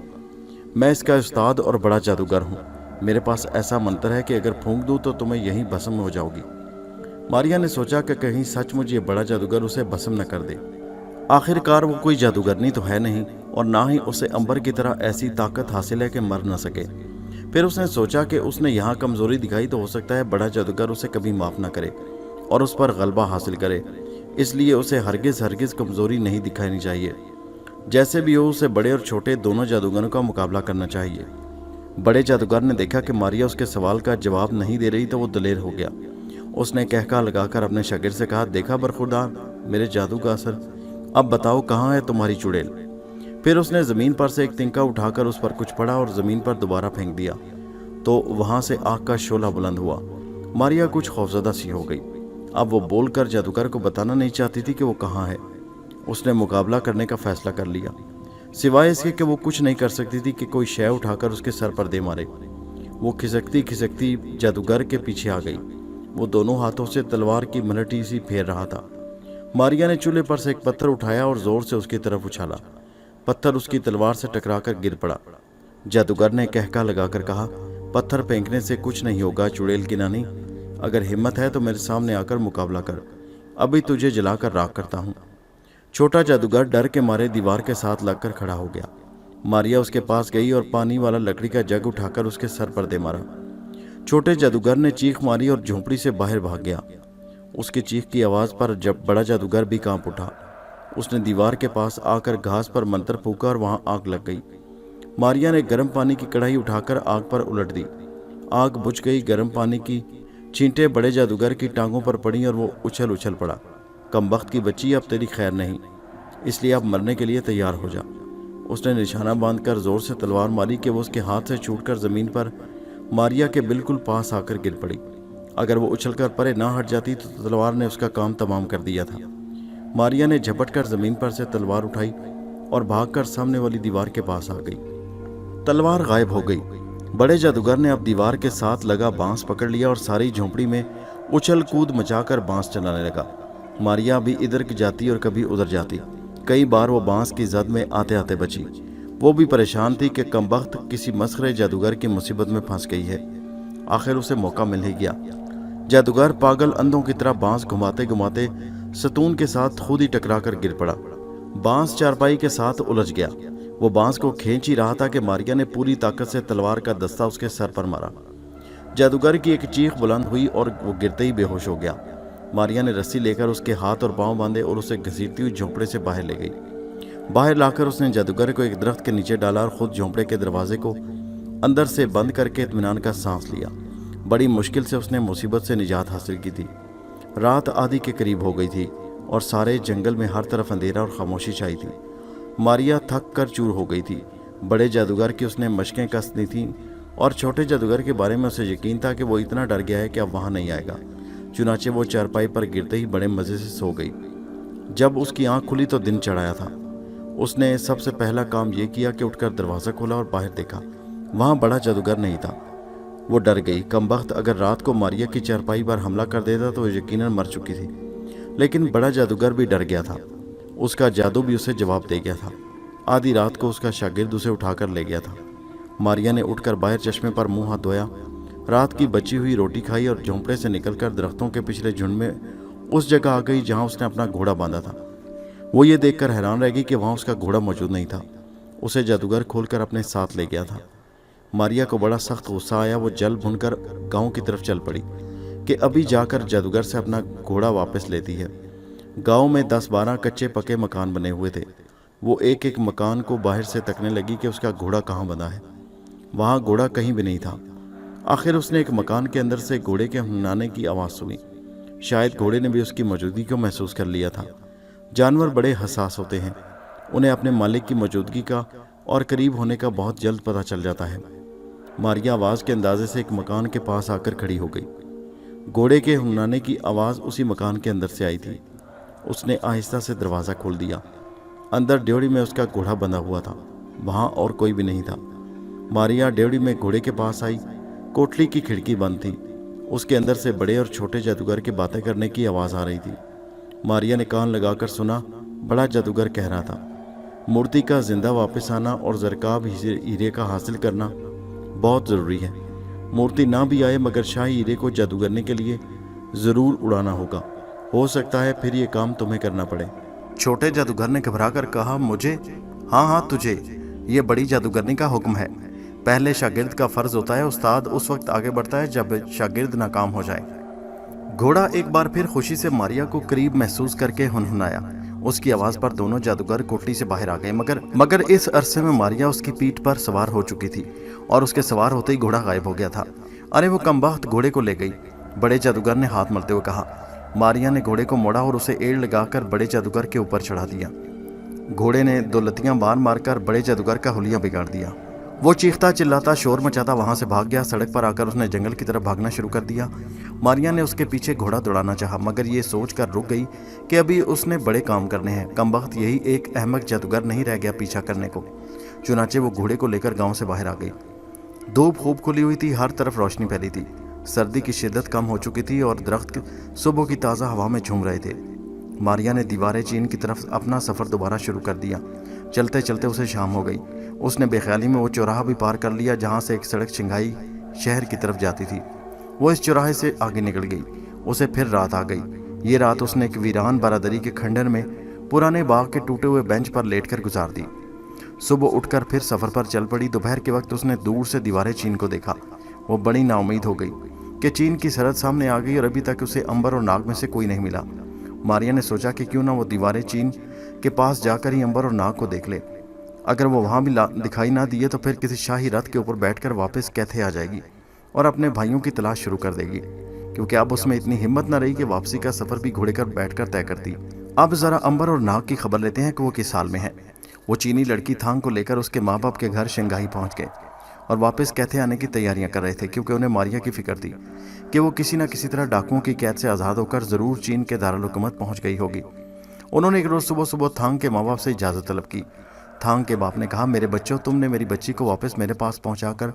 Speaker 1: मैं इसका उस्ताद और बड़ा जादूगर हूँ। मेरे पास ऐसा मंत्र है कि अगर फूंक दूँ तो तुम्हें यहीं भस्म हो जाओगी। मारिया ने सोचा कि कहीं सचमुच ये बड़ा जादूगर उसे भस्म न कर दे। आखिरकार वो कोई जादूगरनी तो है नहीं और ना ही उसे अंबर की तरह ऐसी ताकत हासिल है कि मर न सके। फिर उसने सोचा कि उसने यहाँ कमज़ोरी दिखाई तो हो सकता है बड़ा जादूगर उसे कभी माफ़ न करे और उस पर गलबा हासिल करे। इसलिए उसे हरगिज़ कमज़ोरी नहीं दिखानी चाहिए। जैसे भी हो, उसे बड़े और छोटे दोनों जादूगरों का मुकाबला करना चाहिए। बड़े जादूगर ने देखा कि मारिया उसके सवाल का जवाब नहीं दे रही तो वो दलेर हो गया। उसने कहका लगाकर अपने शागिर्द से कहा, देखा बरखुरदार, मेरे जादू का असर। अब बताओ कहाँ है तुम्हारी चुड़ैल? फिर उसने ज़मीन पर से एक तिनका उठाकर उस पर कुछ पड़ा और ज़मीन पर दोबारा फेंक दिया तो वहाँ से आग का शोला बुलंद हुआ। मारिया कुछ खौफजदा सी हो गई। अब वो बोलकर जादूगर को बताना नहीं चाहती थी कि वो कहाँ है। उसने मुकाबला करने का फैसला कर लिया, सिवाय इसके कि वो कुछ नहीं कर सकती थी कि कोई शय उठाकर उसके सर पर दे मारे। वो खिसकती खिसकती जादूगर के पीछे आ गई। वो दोनों हाथों से तलवार की मलटी सी फेर रहा था। मारिया ने चूल्हे पर से एक पत्थर उठाया और जोर से उसकी तरफ उछाला। पत्थर उसकी तलवार से टकराकर गिर पड़ा। जादूगर ने कहका लगाकर कहा, पत्थर फेंकने से कुछ नहीं होगा चुड़ैल की नानी, अगर हिम्मत है तो मेरे सामने आकर मुकाबला कर, अभी तुझे जलाकर राख करता हूँ। छोटा जादूगर डर के मारे दीवार के साथ लगकर खड़ा हो गया। मारिया उसके पास गई और पानी वाला लकड़ी का जग उठाकर उसके सर पर दे मारा। छोटे जादूगर ने चीख मारी और झोंपड़ी से बाहर भाग गया। उसकी चीख की आवाज़ पर जब बड़ा जादूगर भी कांप उठा। उसने दीवार के पास आकर घास पर मंत्र फूंका और वहां आग लग गई। मारिया ने गर्म पानी की कढ़ाई उठाकर आग पर उलट दी। आग बुझ गई। गर्म पानी की छींटे बड़े जादूगर की टांगों पर पड़ी और वो उछल उछल पड़ा। कमबख्त की बच्ची, अब तेरी खैर नहीं, इसलिए अब मरने के लिए तैयार हो जा। उसने निशाना बांधकर जोर से तलवार मारी कि वो उसके हाथ से छूटकर ज़मीन पर मारिया के बिल्कुल पास आकर गिर पड़ी। अगर वो उछलकर परे ना हट जाती तो तलवार ने उसका काम तमाम कर दिया था। मारिया ने झपटकर ज़मीन पर से तलवार उठाई और भागकर सामने वाली दीवार के पास आ गई। तलवार गायब हो गई। बड़े जादूगर ने अब दीवार के साथ लगा बांस पकड़ लिया और सारी झोंपड़ी में उछल कूद मचाकर बांस चलाने लगा। मारिया भी इधर की जाती और कभी उधर जाती। कई बार वो बांस की जद में आते आते बची। वो भी परेशान थी कि कमबख्त किसी मस्खरे जादूगर की मुसीबत में फंस गई है। आखिर उसे मौका मिल ही गया। जादूगर पागल अंधों की तरह बांस घुमाते घुमाते सतून के साथ खुद ही टकराकर गिर पड़ा। बांस चारपाई के साथ उलझ गया। वो बांस को खींच ही रहा था कि मारिया ने पूरी ताकत से तलवार का दस्ता उसके सर पर मारा। जादूगर की एक चीख बुलंद हुई और वो गिरते ही बेहोश हो गया। मारिया ने रस्सी लेकर उसके हाथ और पांव बांधे और उसे घसीटती हुई झोंपड़े से बाहर ले गई। बाहर लाकर उसने जादूगर को एक दरख्त के नीचे डाला और खुद झोंपड़े के दरवाजे को अंदर से बंद करके इत्मीनान का सांस लिया। बड़ी मुश्किल से उसने मुसीबत से निजात हासिल की थी। रात आधी के करीब हो गई थी और सारे जंगल में हर तरफ अंधेरा और खामोशी छाई थी। मारिया थक कर चूर हो गई थी। बड़े जादूगर की उसने मशकें कसनी थी और छोटे जादूगर के बारे में उसे यकीन था कि वो इतना डर गया है कि अब वहाँ नहीं आएगा। चुनाचे वो चारपाई पर गिरते ही बड़े मज़े से सो गई। जब उसकी आंख खुली तो दिन चढ़ाया था। उसने सबसे पहला काम ये किया कि उठकर दरवाज़ा खोला और बाहर देखा। वहाँ बड़ा जादूगर नहीं था। वो डर गई। कमबख्त अगर रात को मारिया की चारपाई पर हमला कर देता तो यकीनन मर चुकी थी। लेकिन बड़ा जादूगर भी डर गया था। उसका जादू भी उसे जवाब दे गया था। आधी रात को उसका शागिर्द उसे उठाकर ले गया था। मारिया ने उठकर बाहर चश्मे पर मुंह हाथ धोया, रात की बची हुई रोटी खाई और झोंपड़े से निकलकर दरख्तों के पिछले झुंड में उस जगह आ गई जहां उसने अपना घोड़ा बांधा था। वो ये देखकर हैरान रह गई कि वहां उसका घोड़ा मौजूद नहीं था। उसे जादूगर खोलकर अपने साथ ले गया था। मारिया को बड़ा सख्त गुस्सा आया। वो जल भुनकर गांव की तरफ चल पड़ी कि अभी जाकर जादूगर से अपना घोड़ा वापस लेती है। गांव में 10-12 कच्चे पके मकान बने हुए थे। वो एक एक मकान को बाहर से तकने लगी कि उसका घोड़ा कहाँ बंधा है। वहाँ घोड़ा कहीं भी नहीं था। आखिर उसने एक मकान के अंदर से घोड़े के हुननाने की आवाज़ सुनी। शायद घोड़े ने भी उसकी मौजूदगी को महसूस कर लिया था। जानवर बड़े हसास होते हैं। उन्हें अपने मालिक की मौजूदगी का और करीब होने का बहुत जल्द पता चल जाता है। मारिया आवाज़ के अंदाजे से एक मकान के पास आकर खड़ी हो गई। घोड़े के हुननाने की आवाज़ उसी मकान के अंदर से आई थी। उसने आहिस्ता से दरवाज़ा खोल दिया। अंदर ड्योढ़ी में उसका घोड़ा बंधा हुआ था। वहाँ और कोई भी नहीं था। मारिया ड्योढ़ी में घोड़े के पास आई। कोठली की खिड़की बंद थी। उसके अंदर से बड़े और छोटे जादूगर की बातें करने की आवाज़ आ रही थी। मारिया ने कान लगाकर सुना। बड़ा जादूगर कह रहा था, मूर्ति का जिंदा वापस आना और ज़रकाब हीरे का हासिल करना बहुत ज़रूरी है। मूर्ति ना भी आए मगर शाही हीरे को जादूगरने के लिए ज़रूर उड़ाना होगा। हो सकता है फिर ये काम तुम्हें करना पड़े। छोटे जादूगर ने घबरा कर कहा, मुझे? हाँ तुझे। ये बड़ी जादूगरनी का हुक्म है। पहले शागिर्द का फ़र्ज़ होता है। उस्ताद उस वक्त आगे बढ़ता है जब शागिर्द नाकाम हो जाए। घोड़ा एक बार फिर खुशी से मारिया को करीब महसूस करके हुनहुनाया। उसकी आवाज़ पर दोनों जादूगर कोठली से बाहर आ गए मगर इस अरसे में मारिया उसकी पीठ पर सवार हो चुकी थी और उसके सवार होते ही घोड़ा गायब हो गया था। अरे वो कमबख्त घोड़े को ले गई, बड़े जादूगर ने हाथ मलते हुए कहा। मारिया ने घोड़े को मोड़ा और उसे एड़ लगाकर बड़े जादूगर के ऊपर चढ़ा दिया। घोड़े ने 2 लतियां मारकर बड़े जादूगर का हुलिया बिगाड़ दिया। वो चीखता चिल्लाता शोर मचाता वहां से भाग गया। सड़क पर आकर उसने जंगल की तरफ भागना शुरू कर दिया। मारिया ने उसके पीछे घोड़ा दौड़ाना चाहा मगर ये सोचकर रुक गई कि अभी उसने बड़े काम करने हैं। कमबख्त यही एक अहमक जादूगर नहीं रह गया पीछा करने को। चुनाचे वो घोड़े को लेकर गाँव से बाहर आ गई। धूप खूब खुली हुई थी। हर तरफ रोशनी फैली थी। सर्दी की शिद्दत कम हो चुकी थी और दरख्त सुबह की ताज़ा हवा में झूम रहे थे। मारिया ने दीवारें चीन की तरफ अपना सफ़र दोबारा शुरू कर दिया। चलते चलते उसे शाम हो गई। उसने बेख्याली में वो चौराहा भी पार कर लिया जहाँ से एक सड़क शंघाई शहर की तरफ जाती थी। वो इस चौराहे से आगे निकल गई। उसे फिर रात आ गई। ये रात उसने एक वीरान बारादरी के खंडर में पुराने बाग के टूटे हुए बेंच पर लेटकर गुजार दी। सुबह उठकर फिर सफ़र पर चल पड़ी। दोपहर के वक्त उसने दूर से दीवारें चीन को देखा। वो बड़ी नाउम्मीद हो गई कि चीन की सरहद सामने आ गई और अभी तक उसे अंबर और नाग में से कोई नहीं मिला। मारिया ने सोचा कि क्यों ना वो दीवारें चीन के पास जाकर ही अंबर और नाग को देख ले। अगर वो वहाँ भी दिखाई ना दिए तो फिर किसी शाही रथ के ऊपर बैठकर वापस कैथे आ जाएगी और अपने भाइयों की तलाश शुरू कर देगी, क्योंकि अब उसमें इतनी हिम्मत न रही कि वापसी का सफ़र भी घोड़े कर बैठकर तय करती। अब ज़रा अंबर और नाग की खबर लेते हैं कि वो किस हाल में है। वो चीनी लड़की थांग को लेकर उसके माँ बाप के घर शंघाई पहुँच गए और वापस कैथे आने की तैयारियां कर रहे थे, क्योंकि उन्हें मारिया की फिक्र थी कि वो किसी न किसी तरह डाकुओं की कैद से आज़ाद होकर ज़रूर चीन के दारुल हुकूमत पहुँच गई होगी। उन्होंने एक रोज़ सुबह सुबह थांग के माँ बाप से इजाज़त तलब की। थांग के बाप ने कहा, मेरे बच्चों, तुमने मेरी बच्ची को वापस मेरे पास पहुँचाकर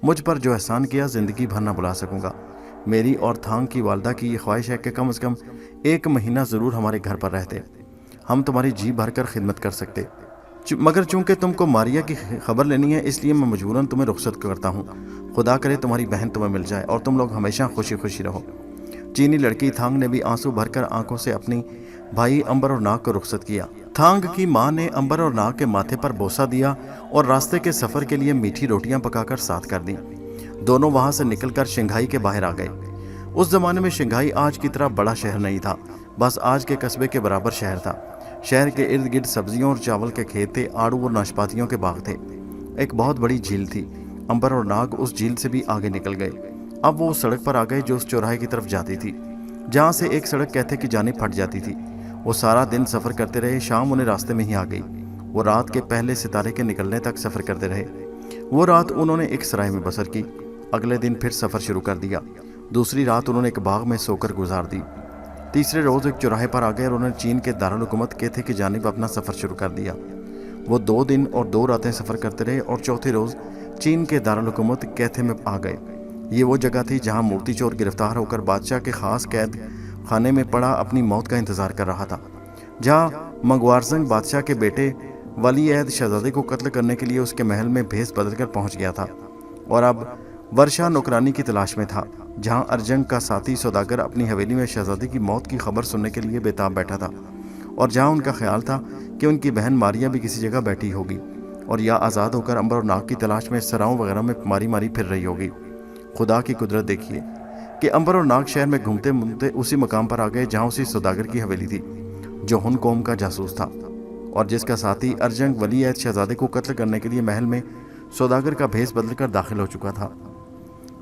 Speaker 1: मुझ पर जो एहसान किया ज़िंदगी भर न भुला सकूँगा। मेरी और थांग की वालदा की ये ख्वाहिश है कि कम से कम 1 महीना ज़रूर हमारे घर पर रहते। हम तुम्हारी जी भर कर खिदमत कर सकते, मगर चूंकि तुमको मारिया की खबर लेनी है इसलिए मैं मजबूरन तुम्हें रुख्सत करता हूँ। खुदा करे तुम्हारी बहन तुम्हें मिल जाए और तुम लोग हमेशा खुशी खुशी रहो। चीनी लड़की थांग ने भी आंसू भरकर आंखों से अपनी भाई अंबर और नाग को रुख्सत किया। थांग की माँ ने अंबर और नाग के माथे पर बोसा दिया और रास्ते के सफ़र के लिए मीठी रोटियां पकाकर साथ कर दी। दोनों वहाँ से निकलकर शंघाई के बाहर आ गए। उस जमाने में शंघाई आज की तरह बड़ा शहर नहीं था, बस आज के कस्बे के बराबर शहर था। शहर के इर्द गिर्द सब्जियों और चावल के खेत थे, आड़ू और नाशपातियों के बाग थे। एक बहुत बड़ी झील थी। अंबर और नाग उस झील से भी आगे निकल गए। अब वो उस सड़क पर आ गए जो उस चौराहे की तरफ जाती थी, जहाँ से एक सड़क कैथे की जानिब फट जाती थी। वो सारा दिन सफ़र करते रहे। शाम उन्हें रास्ते में ही आ गई। वो रात के पहले सितारे के निकलने तक सफ़र करते रहे। वो रात उन्होंने एक सराय में बसर की। अगले दिन फिर सफ़र शुरू कर दिया। दूसरी रात उन्होंने एक बाग में सोकर गुजार दी। तीसरे रोज़ एक चौराहे पर आ गए और उन्होंने चीन के दारुल हुकूमत कैथे की जानिब अपना सफ़र शुरू कर दिया। वो 2 दिन और 2 रातें सफ़र करते रहे और चौथे रोज़ चीन के दारुल हुकूमत कैथे में आ गए। ये वो जगह थी जहाँ मूर्ति चोर गिरफ्तार होकर बादशाह के ख़ास कैद खाने में पड़ा अपनी मौत का इंतज़ार कर रहा था, जहाँ मंगवारजंग बादशाह के बेटे वली-ए-अहद शहजादे को कत्ल करने के लिए उसके महल में भेस बदल कर पहुँच गया था और अब वर्षा नौकरानी की तलाश में था, जहां अर्जंग का साथी सौदागर अपनी हवेली में शहजादे की मौत की खबर सुनने के लिए बेताब बैठा था और जहां उनका ख्याल था कि उनकी बहन मारिया भी किसी जगह बैठी होगी और या आज़ाद होकर अंबर और नाग की तलाश में सराओं वगैरह में मारी मारी फिर रही होगी। खुदा की कुदरत देखिए कि अंबर और नाग शहर में घूमते घूमते उसी मकाम पर आ गए जहाँ उसी सौदागर की हवेली थी जो हुन कौम का जासूस था और जिसका साथी अर्जंग वली-ए-अहद शहजादे को कत्ल करने के लिए महल में सौदागर का भेस बदल कर दाखिल हो चुका था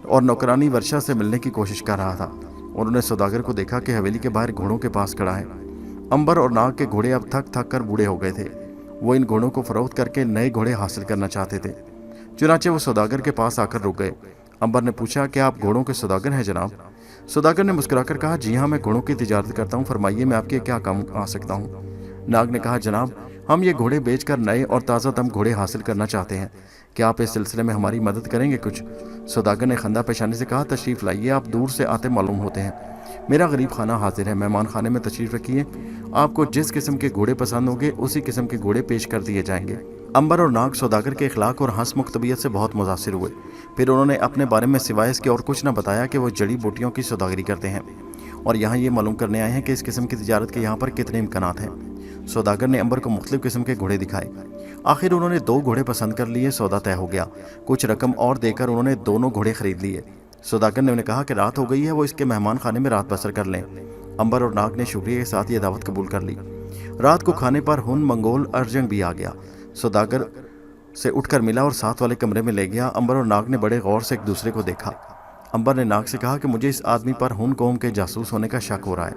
Speaker 1: और नौकरानी वर्षा से मिलने की कोशिश कर रहा था। उन्होंने सौदागर को देखा कि हवेली के बाहर घोड़ों के पास खड़ा है। अंबर और नाग के घोड़े अब थक थक कर बूढ़े हो गए थे। वो इन घोड़ों को फरोख्त करके नए घोड़े हासिल करना चाहते थे। चुनाचे वो सौदागर के पास आकर रुक गए। अंबर ने पूछा, क्या आप घोड़ों के सौदागर हैं जनाब? सौदागर ने मुस्कुराकर कहा, जी हाँ, मैं घोड़ों की तिजारत करता हूँ, फरमाइए मैं आपके क्या काम आ सकता हूँ। नाग ने कहा, जनाब, हम ये घोड़े बेचकर नए और ताज़ा दम घोड़े हासिल करना चाहते हैं, क्या आप इस सिलसिले में हमारी मदद करेंगे कुछ? सौदागर ने खंदा पेशानी से कहा, तशरीफ़ लाइए, आप दूर से आते मालूम होते हैं। मेरा गरीब खाना हाजिर है, मेहमान खाने में तशरीफ़ रखिए। आपको जिस किस्म के घोड़े पसंद होंगे उसी किस्म के घोड़े पेश कर दिए जाएंगे। अंबर और नाग सौदागर के इखलाक और हंसमुख तबीयत से बहुत मुतासिर हुए। फिर उन्होंने अपने बारे में सिवाय इसके और कुछ न बताया कि वो जड़ी बूटियों की सौदागरी करते हैं और यहाँ ये मालूम करने आए हैं कि इस किस्म की तिजारत के यहाँ पर कितने इम्कानात हैं। सौदागर ने अंबर को मुख्तलिफ किस्म के घोड़े दिखाए। आखिर उन्होंने 2 घोड़े पसंद कर लिए। सौदा तय हो गया। कुछ रकम और देकर उन्होंने दोनों घोड़े खरीद लिए। सौदागर ने उन्हें कहा कि रात हो गई है, वो इसके मेहमान खाने में रात बसर कर लें। अंबर और नाग ने शुक्रिया के साथ ये दावत कबूल कर ली। रात को खाने पर हुन मंगोल अर्जंग भी आ गया। सौदागर से उठकर मिला और साथ वाले कमरे में ले गया। अंबर और नाग ने बड़े गौर से एक दूसरे को देखा। अंबर ने नाग से कहा कि मुझे इस आदमी पर हुन कौम के जासूस होने का शक हो रहा है,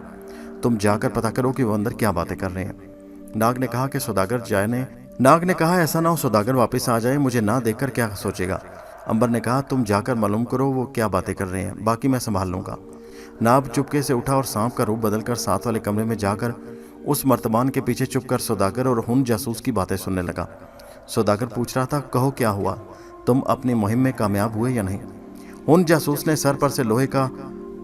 Speaker 1: तुम जाकर पता करो कि वो अंदर क्या बातें कर रहे हैं। नाग ने कहा कि सौदागर जाने नाग ने कहा, ऐसा ना हो सौदागर वापस आ जाए, मुझे ना देखकर क्या सोचेगा। अंबर ने कहा, तुम जाकर मालूम करो वो क्या बातें कर रहे हैं, बाकी मैं संभाल लूँगा। नाग चुपके से उठा और सांप का रूप बदलकर साथ वाले कमरे में जाकर उस मर्तबान के पीछे चुपकर सौदागर और हुन जासूस की बातें सुनने लगा। सौदागर पूछ रहा था, कहो क्या हुआ, तुम अपनी मुहिम में कामयाब हुए या नहीं? हुन जासूस ने सर पर से लोहे का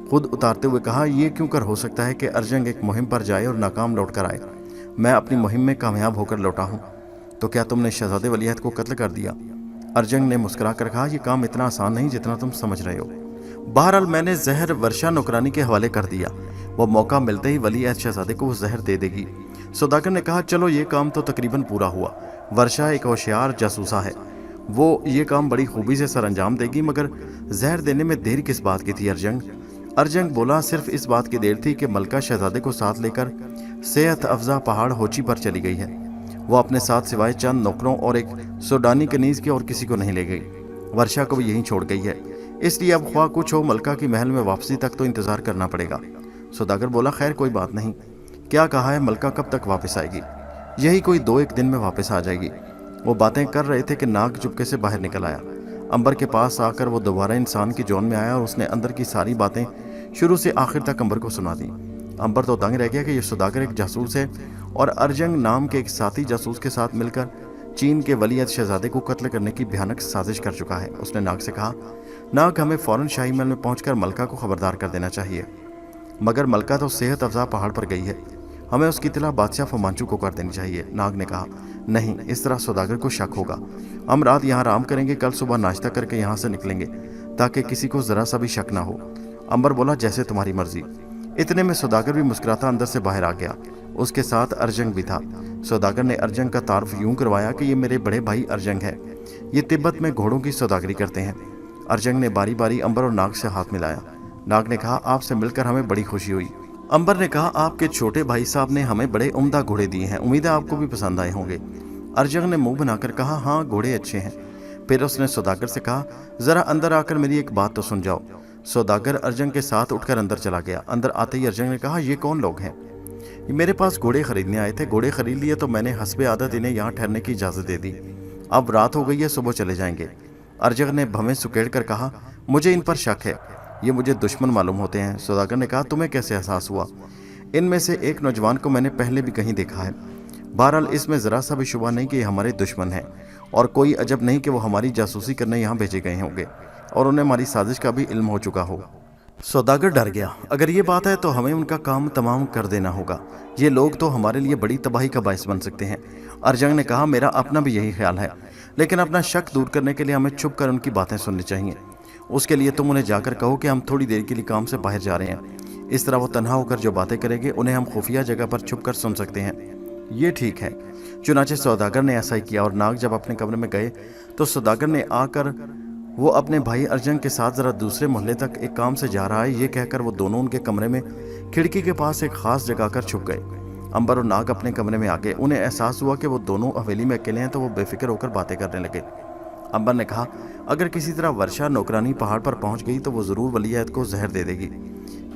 Speaker 1: खुद उतारते हुए कहा, यह क्यों कर हो सकता है कि अर्जंग एक मुहिम पर जाए और नाकाम लौट कर आए? मैं अपनी मुहिम में कामयाब होकर लौटा हूँ। तो क्या तुमने शहजादे वलीअहद को कत्ल कर दिया? अर्जंग ने मुस्कुरा कर कहा, यह काम इतना आसान नहीं जितना तुम समझ रहे हो। बहरहाल मैंने जहर वर्षा नौकरानी के हवाले कर दिया, वो मौका मिलते ही वलीअहद शहजादे को वो जहर दे देगी। सौदागर ने कहा, चलो ये काम तो तकरीबन पूरा हुआ। वर्षा एक होशियार जासूसा है, वो ये काम बड़ी खूबी से सर अंजाम देगी, मगर जहर देने में देर किस बात की थी अर्जंग? अर्जंग बोला, सिर्फ इस बात की देर थी कि मलका शहजादे को साथ लेकर सेहत अफजा पहाड़ होची पर चली गई है। वो अपने साथ सिवाय चंद नौकरों और एक सूडानी कनीज के और किसी को नहीं ले गई। वर्षा को भी यहीं छोड़ गई है, इसलिए अब ख्वाह कुछ हो मलका की महल में वापसी तक तो इंतजार करना पड़ेगा। सौदागर बोला, खैर कोई बात नहीं, क्या कहा है, मलका कब तक वापस आएगी? यही कोई 2-1 दिन में वापस आ जाएगी। वो बातें कर रहे थे कि नाग चुपके से बाहर निकल आया। अंबर के पास आकर वो दोबारा इंसान की जौन में आया और उसने अंदर की सारी बातें शुरू से आखिर तक अंबर को सुना दी। अंबर तो दंग रह गया कि ये सौदागर एक जासूस है और अर्जंग नाम के एक साथी जासूस के साथ मिलकर चीन के वलीअहद शहजादे को कत्ल करने की भयानक साजिश कर चुका है। उसने नाग से कहा, नाग हमें फौरन शाही महल में पहुंचकर मलका को खबरदार कर देना चाहिए। मगर मलका तो सेहत अफजा पहाड़ पर गई है, हमें उसकी इत्तला बादशाह फमांचू को कर देनी चाहिए। नाग ने कहा, नहीं, इस तरह सौदागर को शक होगा। हम रात यहाँ आराम करेंगे, कल सुबह नाश्ता करके यहाँ से निकलेंगे ताकि किसी को जरा सा भी शक ना हो। अंबर बोला, जैसे तुम्हारी मर्जी। इतने में सौदागर भी मुस्कुराता अंदर से बाहर आ गया, उसके साथ अर्जंग भी था। सौदागर ने अर्जंग का तारुफ यूं करवाया कि ये मेरे बड़े भाई अर्जंग है, ये तिब्बत में घोड़ों की सौदागरी करते हैं। अर्जंग ने बारी बारी अंबर और नाग से हाथ मिलाया। नाग ने कहा, आपसे मिलकर हमें बड़ी खुशी हुई। अंबर ने कहा, आपके छोटे भाई साहब ने हमें बड़े उम्दा घोड़े दिए हैं, उम्मीद है आपको भी पसंद आए होंगे। अर्जंग ने मुंह बनाकर कहा, हाँ घोड़े अच्छे हैं। फिर उसने सौदागर से कहा, जरा अंदर आकर मेरी एक बात तो सुन जाओ। सौदागर अर्जंग के साथ उठकर अंदर चला गया। अंदर आते ही अर्जंग ने कहा, ये कौन लोग हैं? ये मेरे पास घोड़े खरीदने आए थे, घोड़े खरीद लिए तो मैंने हस्बे आदत इन्हें यहाँ ठहरने की इजाज़त दे दी। अब रात हो गई है, सुबह चले जाएंगे। अर्जंग ने भवें सुकेड़ कर कहा, मुझे इन पर शक है, ये मुझे दुश्मन मालूम होते हैं। सौदागर ने कहा, तुम्हें कैसे एहसास हुआ? इनमें से एक नौजवान को मैंने पहले भी कहीं देखा है। बहरहाल इसमें ज़रा सा भी शुबा नहीं कि ये हमारे दुश्मन हैं, और कोई अजब नहीं कि वो हमारी जासूसी करने यहाँ भेजे गए होंगे और उन्हें हमारी साजिश का भी इल्म हो चुका हो। सौदागर डर गया, अगर ये बात है तो हमें उनका काम तमाम कर देना होगा, ये लोग तो हमारे लिए बड़ी तबाही का बायस बन सकते हैं। अर्जंग ने कहा, मेरा अपना भी यही ख्याल है, लेकिन अपना शक दूर करने के लिए हमें छुप कर उनकी बातें सुननी चाहिए। उसके लिए तुम उन्हें जाकर कहो कि हम थोड़ी देर के लिए काम से बाहर जा रहे हैं। इस तरह वो तन्हा होकर जो बातें करेंगे उन्हें हम खुफिया जगह पर छुप कर सुन सकते हैं। ये ठीक है। चुनाचे सौदागर ने ऐसा ही किया और नाग जब अपने कमरे में गए तो सौदागर ने आकर वो अपने भाई अर्जंग के साथ ज़रा दूसरे मोहल्ले तक एक काम से जा रहा है ये कहकर वो दोनों उनके कमरे में खिड़की के पास एक खास जगह कर छुप गए। अंबर और नाग अपने कमरे में आ गए। उन्हें एहसास हुआ कि वो दोनों हवेली में अकेले हैं तो वो बेफिक्र होकर बातें करने लगे। अंबर ने कहा, अगर किसी तरह वर्षा नौकरानी पहाड़ पर पहुंच गई तो वो ज़रूर वलीअहद को जहर दे देगी।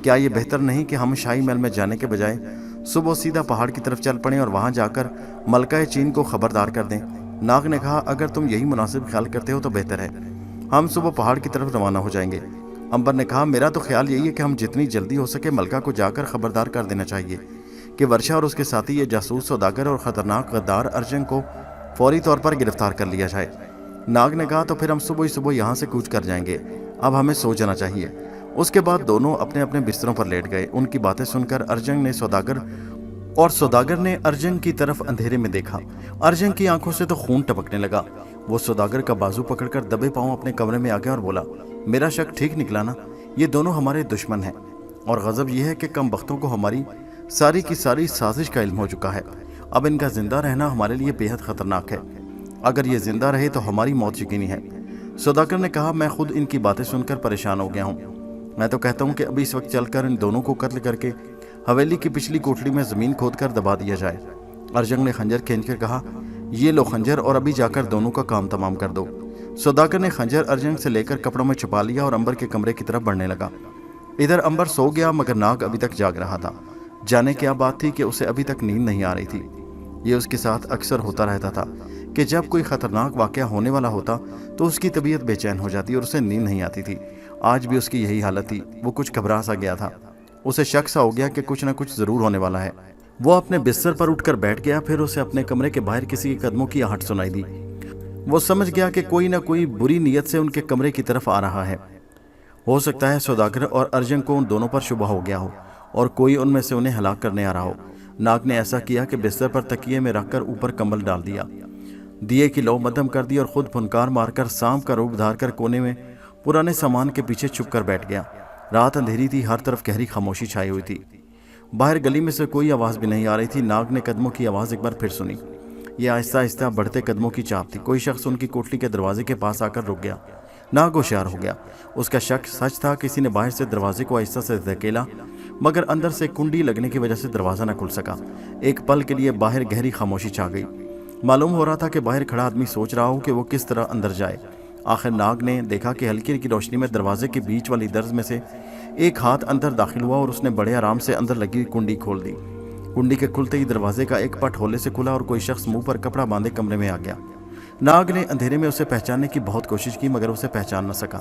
Speaker 1: क्या ये बेहतर नहीं कि हम शाही महल में जाने के बजाय सुबह सीधा पहाड़ की तरफ चल पड़ें और वहां जाकर मलका चीन को खबरदार कर दें? नाग ने कहा, अगर तुम यही मुनासिब ख्याल करते हो तो बेहतर है, हम सुबह पहाड़ की तरफ रवाना हो जाएंगे। अंबर ने कहा, मेरा तो ख्याल यही है कि हम जितनी जल्दी हो सके मलका को जाकर खबरदार कर देना चाहिए कि वर्षा और उसके साथी ये जासूस सौदागर और ख़तरनाक गद्दार अर्जंग को फौरी तौर पर गिरफ्तार कर लिया जाए। नाग ने कहा, तो फिर हम सुबह ही सुबह यहाँ से कूच कर जाएंगे, अब हमें सो जाना चाहिए। उसके बाद दोनों अपने अपने बिस्तरों पर लेट गए। उनकी बातें सुनकर सौदागर ने अर्जंग की तरफ अंधेरे में देखा। अर्जंग की आंखों से तो खून टपकने लगा। वो सौदागर का बाजू पकड़कर दबे पांव अपने कमरे में आ गया और बोला, मेरा शक ठीक निकला ना? ये दोनों हमारे दुश्मन हैं और गजब यह है कि कम वक्तों को हमारी सारी की सारी साजिश का इल्म हो चुका है। अब इनका जिंदा रहना हमारे लिए बेहद खतरनाक है। अगर ये जिंदा रहे तो हमारी मौत यकीनी है। सौदागर ने कहा, मैं खुद इनकी बातें सुनकर परेशान हो गया हूँ। मैं तो कहता हूँ कि अभी इस वक्त चलकर इन दोनों को कत्ल करके हवेली की पिछली कोठरी में ज़मीन खोदकर दबा दिया जाए। अर्जंग ने खंजर खींचकर कहा, ये लो खंजर और अभी जाकर दोनों का काम तमाम कर दो। सौदागर ने खंजर अर्जंग से लेकर कपड़ों में छुपा लिया और अंबर के कमरे की तरफ बढ़ने लगा। इधर अंबर सो गया मगर नाग अभी तक जाग रहा था। जाने क्या बात थी कि उसे अभी तक नींद नहीं आ रही थी। ये उसके साथ अक्सर होता रहता था कि जब कोई ख़तरनाक वाक़या होने वाला होता तो उसकी तबीयत बेचैन हो जाती और उसे नींद नहीं आती थी। आज भी उसकी यही हालत थी। वो कुछ घबरा सा गया था। उसे शक सा हो गया कि कुछ न कुछ ज़रूर होने वाला है। वो अपने बिस्तर पर उठकर बैठ गया। फिर उसे अपने कमरे के बाहर किसी के कदमों की आहट सुनाई दी। वो समझ गया कि कोई न कोई बुरी नीयत से उनके कमरे की तरफ आ रहा है। हो सकता है सौदागर और अर्जंग को उन दोनों पर शुबा हो गया हो और कोई उनमें से उन्हें हलाक करने आ रहा हो। नाग ने ऐसा किया कि बिस्तर पर तकिए में रखकर ऊपर कंबल डाल दिया। दिए की लौ मध्यम कर दी और खुद फुनकार मारकर सांप का रूप धार कर कोने में पुराने सामान के पीछे छुप कर बैठ गया। रात अंधेरी थी, हर तरफ गहरी खामोशी छाई हुई थी। बाहर गली में से कोई आवाज़ भी नहीं आ रही थी। नाग ने कदमों की आवाज़ एक बार फिर सुनी। ये आहिस्ता आहिस्ता बढ़ते कदमों की चाप थी। कोई शख्स उनकी कोठरी के दरवाजे के पास आकर रुक गया। नाग होशियार हो गया। उसका शक सच था। किसी ने बाहर से दरवाजे को आहिस्ता से धकेला, मगर अंदर से कुंडी लगने की वजह से दरवाज़ा न खुल सका। एक पल के लिए बाहर गहरी खामोशी छा गई। मालूम हो रहा था कि बाहर खड़ा आदमी सोच रहा हो कि वो किस तरह अंदर जाए। आखिर नाग ने देखा कि हल्की हल्की रोशनी में दरवाजे के बीच वाली दर्ज में से एक हाथ अंदर दाखिल हुआ और उसने बड़े आराम से अंदर लगी हुई कुंडी खोल दी। कुंडी के खुलते ही दरवाजे का एक पट होले से खुला और कोई शख्स मुंह पर कपड़ा बांधे कमरे में आ गया। नाग ने अंधेरे में उसे पहचानने की बहुत कोशिश की, मगर उसे पहचान न सका।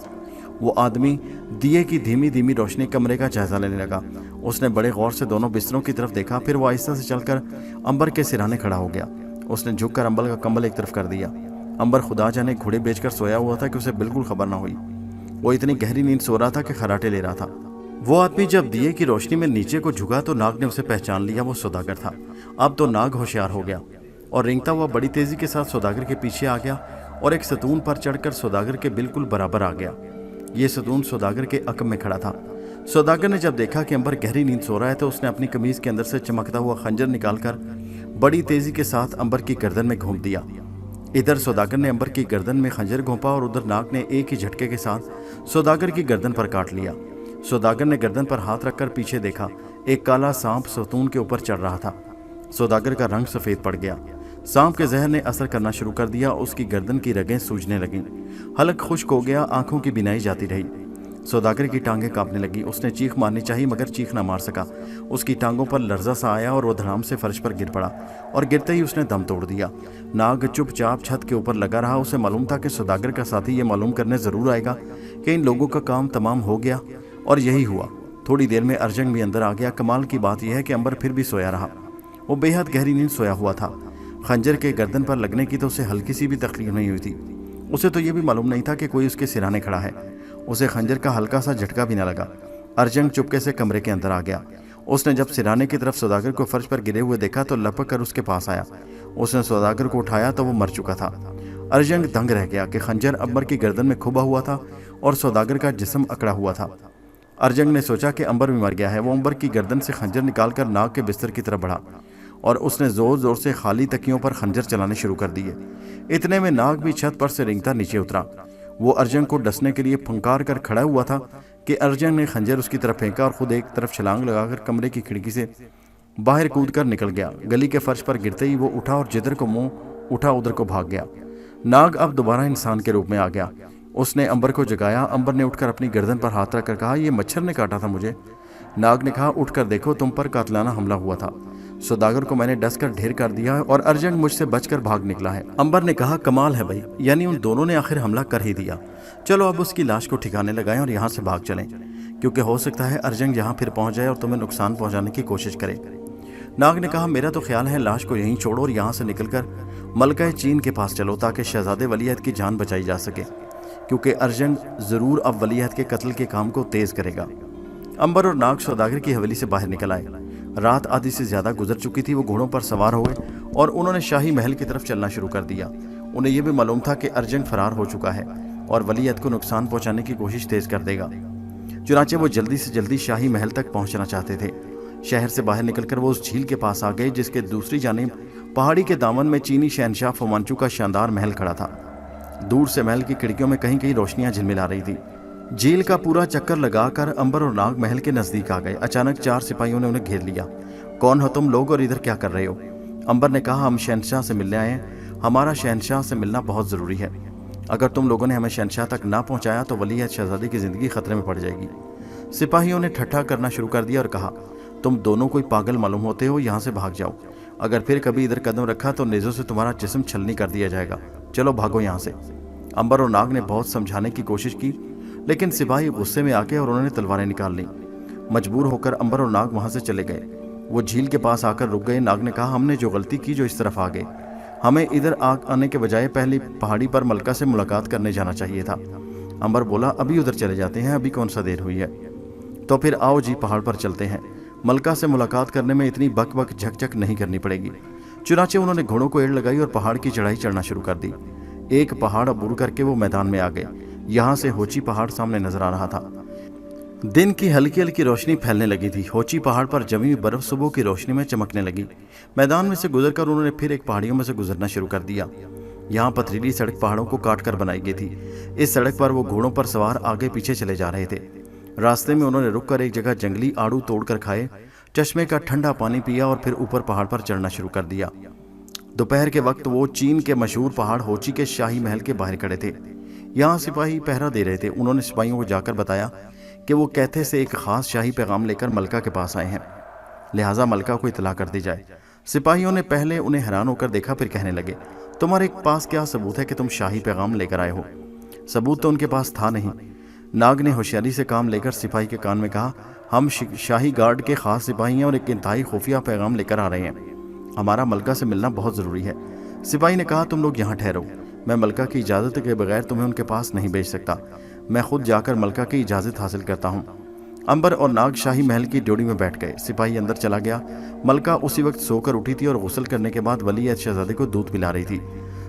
Speaker 1: वो आदमी दिए की धीमी धीमी रोशनी कमरे का जायजा लेने लगा। उसने बड़े गौर से दोनों बिस्तरों की तरफ देखा, फिर वो आहिस्ता से चलकर अंबर के सिरहाने खड़ा हो गया। उसने झुककर अंबर का कंबल एक तरफ कर दिया। अंबर खुदा जाने घोड़े बेचकर सोया हुआ था कि उसे बिल्कुल खबर न हुई। वो इतनी गहरी नींद सो रहा था कि खराटे ले रहा था। वो आदमी जब दिए की रोशनी में नीचे को झुका तो नाग ने उसे पहचान लिया। वो सौदागर था। अब तो नाग होशियार हो गया और रेंगता हुआ बड़ी तेजी के साथ सौदागर के पीछे आ गया और एक सतून पर चढ़कर सौदागर के बिल्कुल बराबर आ गया। ये सतून सौदागर के अकब में खड़ा था। सौदागर ने जब देखा कि अंबर गहरी नींद सो रहा है तो उसने अपनी कमीज के अंदर से चमकता हुआ खंजर निकालकर बड़ी तेजी के साथ अंबर की गर्दन में घोंप दिया। इधर सौदागर ने अंबर की गर्दन में खंजर घोंपा और उधर नाग ने एक ही झटके के साथ सौदागर की गर्दन पर काट लिया। सौदागर ने गर्दन पर हाथ रखकर पीछे देखा। एक काला सांप सतून के ऊपर चढ़ रहा था। सौदागर का रंग सफ़ेद पड़ गया। सांप के जहर ने असर करना शुरू कर दिया। उसकी गर्दन की रगें सूजने लगीं। हलक खुश्क हो गया। आंखों की बिनाई जाती रही। सौदागर की टांगें कांपने लगी। उसने चीख मारनी चाहिए मगर चीख ना मार सका। उसकी टांगों पर लर्जा सा आया और वो धड़ाम से फर्श पर गिर पड़ा और गिरते ही उसने दम तोड़ दिया। नाग चुपचाप छत के ऊपर लगा रहा। उसे मालूम था कि सौदागर का साथी ये मालूम करने ज़रूर आएगा कि इन लोगों का काम तमाम हो गया, और यही हुआ। थोड़ी देर में अर्जंग भी अंदर आ गया। कमाल की बात यह है कि अंबर फिर भी सोया रहा। वो बेहद गहरी नींद सोया हुआ था। खंजर के गर्दन पर लगने की तो उसे हल्की सी भी तकलीफ नहीं हुई थी। उसे तो ये भी मालूम नहीं था कि कोई उसके सिरहाने खड़ा है। उसे खंजर का हल्का सा झटका भी न लगा। अर्जंग चुपके से कमरे के अंदर आ गया। उसने जब सिरहाने की तरफ सौदागर को फर्श पर गिरे हुए देखा तो लपक कर उसके पास आया। उसने सौदागर को उठाया तो वो मर चुका था। अर्जंग दंग रह गया कि खंजर अंबर की गर्दन में खुबा हुआ था और सौदागर का जिस्म अकड़ा हुआ था। अर्जंग ने सोचा कि अंबर भी मर गया है। वो अंबर की गर्दन से खंजर निकालकर नाग के बिस्तर की तरफ बढ़ा और उसने जोर जोर से खाली तकियों पर खंजर चलाने शुरू कर दिए। इतने में नाग भी छत पर से रेंगता नीचे उतरा। वो अर्जंग को डसने के लिए फंकार कर खड़ा हुआ था कि अर्जंग ने खंजर उसकी तरफ फेंका और खुद एक तरफ छलांग लगाकर कमरे की खिड़की से बाहर कूदकर निकल गया। गली के फर्श पर गिरते ही वो उठा और जिधर को मुंह उठा उधर को भाग गया। नाग अब दोबारा इंसान के रूप में आ गया। उसने अंबर को जगाया। अंबर ने उठकर अपनी गर्दन पर हाथ रखकर कहा, ये मच्छर ने काटा था मुझे। नाग ने कहा, उठकर देखो, तुम पर कातलाना हमला हुआ था। सौदागर को मैंने डस कर ढेर कर दिया है और अर्जंग मुझसे बचकर भाग निकला है। अंबर ने कहा, कमाल है भाई, यानी उन दोनों ने आखिर हमला कर ही दिया। चलो अब उसकी लाश को ठिकाने लगाएं और यहाँ से भाग चलें, क्योंकि हो सकता है अर्जंग यहाँ फिर पहुँच जाए और तुम्हें नुकसान पहुँचाने की कोशिश करे। नाग ने कहा, मेरा तो ख्याल है लाश को यहीं छोड़ो और यहाँ से निकलकर मलका चीन के पास चलो ताकि शहजादे वलीअहद की जान बचाई जा सके, क्योंकि अर्जंग ज़रूर अब वलीअहद के कत्ल के काम को तेज़ करेगा। अंबर और नाग सौदागर की हवेली से बाहर निकल आए। रात आधी से ज़्यादा गुजर चुकी थी। वो घोड़ों पर सवार हो गए और उन्होंने शाही महल की तरफ चलना शुरू कर दिया। उन्हें यह भी मालूम था कि अर्जंग फरार हो चुका है और वलीअहद को नुकसान पहुंचाने की कोशिश तेज़ कर देगा। चुनाचे वो जल्दी से जल्दी शाही महल तक पहुंचना चाहते थे। शहर से बाहर निकलकर वो उस झील के पास आ गए जिसके दूसरी जानिब पहाड़ी के दामन में चीनी शहनशाह फुमांचू का शानदार महल खड़ा था। दूर से महल की खिड़कियों में कहीं कहीं रोशनियां झिलमिला रही थी। झील का पूरा चक्कर लगाकर अंबर और नाग महल के नज़दीक आ गए। अचानक 4 सिपाहियों ने उन्हें घेर लिया। कौन हो तुम लोग और इधर क्या कर रहे हो? अंबर ने कहा, हम शहनशाह से मिलने आए हैं। हमारा शहनशाह से मिलना बहुत ज़रूरी है। अगर तुम लोगों ने हमें शहनशाह तक ना पहुंचाया तो वलीअहद शहजादी की ज़िंदगी खतरे में पड़ जाएगी। सिपाहियों ने ठट्ठा करना शुरू कर दिया और कहा, तुम दोनों कोई पागल मालूम होते हो, यहाँ से भाग जाओ। अगर फिर कभी इधर कदम रखा तो नेज़ों से तुम्हारा जिस्म छलनी कर दिया जाएगा। चलो भागो यहाँ से। अंबर और नाग ने बहुत समझाने की कोशिश की, लेकिन सिपाही गुस्से में आके और उन्होंने तलवारें निकाल लीं। मजबूर होकर अंबर और नाग वहाँ से चले गए। वो झील के पास आकर रुक गए। नाग ने कहा, हमने जो गलती की जो इस तरफ आ गए, हमें इधर आने के बजाय पहले पहाड़ी पर मलका से मुलाकात करने जाना चाहिए था। अंबर बोला, अभी उधर चले जाते हैं, अभी कौन सा देर हुई है। तो फिर आओ जी, पहाड़ पर चलते हैं। मलका से मुलाकात करने में इतनी बक बक झक झक नहीं करनी पड़ेगी। चुनाचे उन्होंने घोड़ों को एड़ लगाई और पहाड़ की चढ़ाई चढ़ना शुरू कर दी। एक पहाड़ अबूर करके वो मैदान में आ गए। यहाँ से होची पहाड़ सामने नजर आ रहा था। दिन की हल्की हल्की रोशनी फैलने लगी थी। होची पहाड़ पर जमी हुई बर्फ सुबह की रोशनी में चमकने लगी। मैदान में से गुजरकर उन्होंने फिर एक पहाड़ियों में से गुजरना शुरू कर दिया। यहाँ पथरीली सड़क पहाड़ों को काट कर बनाई गई थी। इस सड़क पर वो घोड़ों पर सवार आगे पीछे चले जा रहे थे। रास्ते में उन्होंने रुककर एक जगह जंगली आड़ू तोड़कर खाए, चश्मे का ठंडा पानी पिया और फिर ऊपर पहाड़ पर चढ़ना शुरू कर दिया। दोपहर के वक्त वो चीन के मशहूर पहाड़ होची के शाही महल के बाहर खड़े थे। यहाँ सिपाही पहरा दे रहे थे। उन्होंने सिपाहियों को जाकर बताया कि वो कैथे से एक खास शाही पैगाम लेकर मलका के पास आए हैं, लिहाजा मलका को इतला कर दी जाए। सिपाहियों ने पहले उन्हें हैरान होकर देखा, फिर कहने लगे, तुम्हारे पास क्या सबूत है कि तुम शाही पैगाम लेकर आए हो? सबूत तो उनके पास था नहीं। नाग ने होशियारी से काम लेकर सिपाही के कान में कहा, हम शाही गार्ड के खास सिपाही हैं और एक इंतहाई खुफिया पैगाम लेकर आ रहे हैं। हमारा मलका से मिलना बहुत ज़रूरी है। सिपाही ने कहा, तुम लोग यहाँ ठहरो, मैं मलका की इजाज़त के बगैर तुम्हें उनके पास नहीं भेज सकता। मैं खुद जाकर मलका की इजाज़त हासिल करता हूँ। अंबर और नाग शाही महल की ड्योढ़ी में बैठ गए। सिपाही अंदर चला गया। मलका उसी वक्त सोकर उठी थी और गुस्ल करने के बाद वली-ए-अहद शहजादे को दूध पिला रही थी।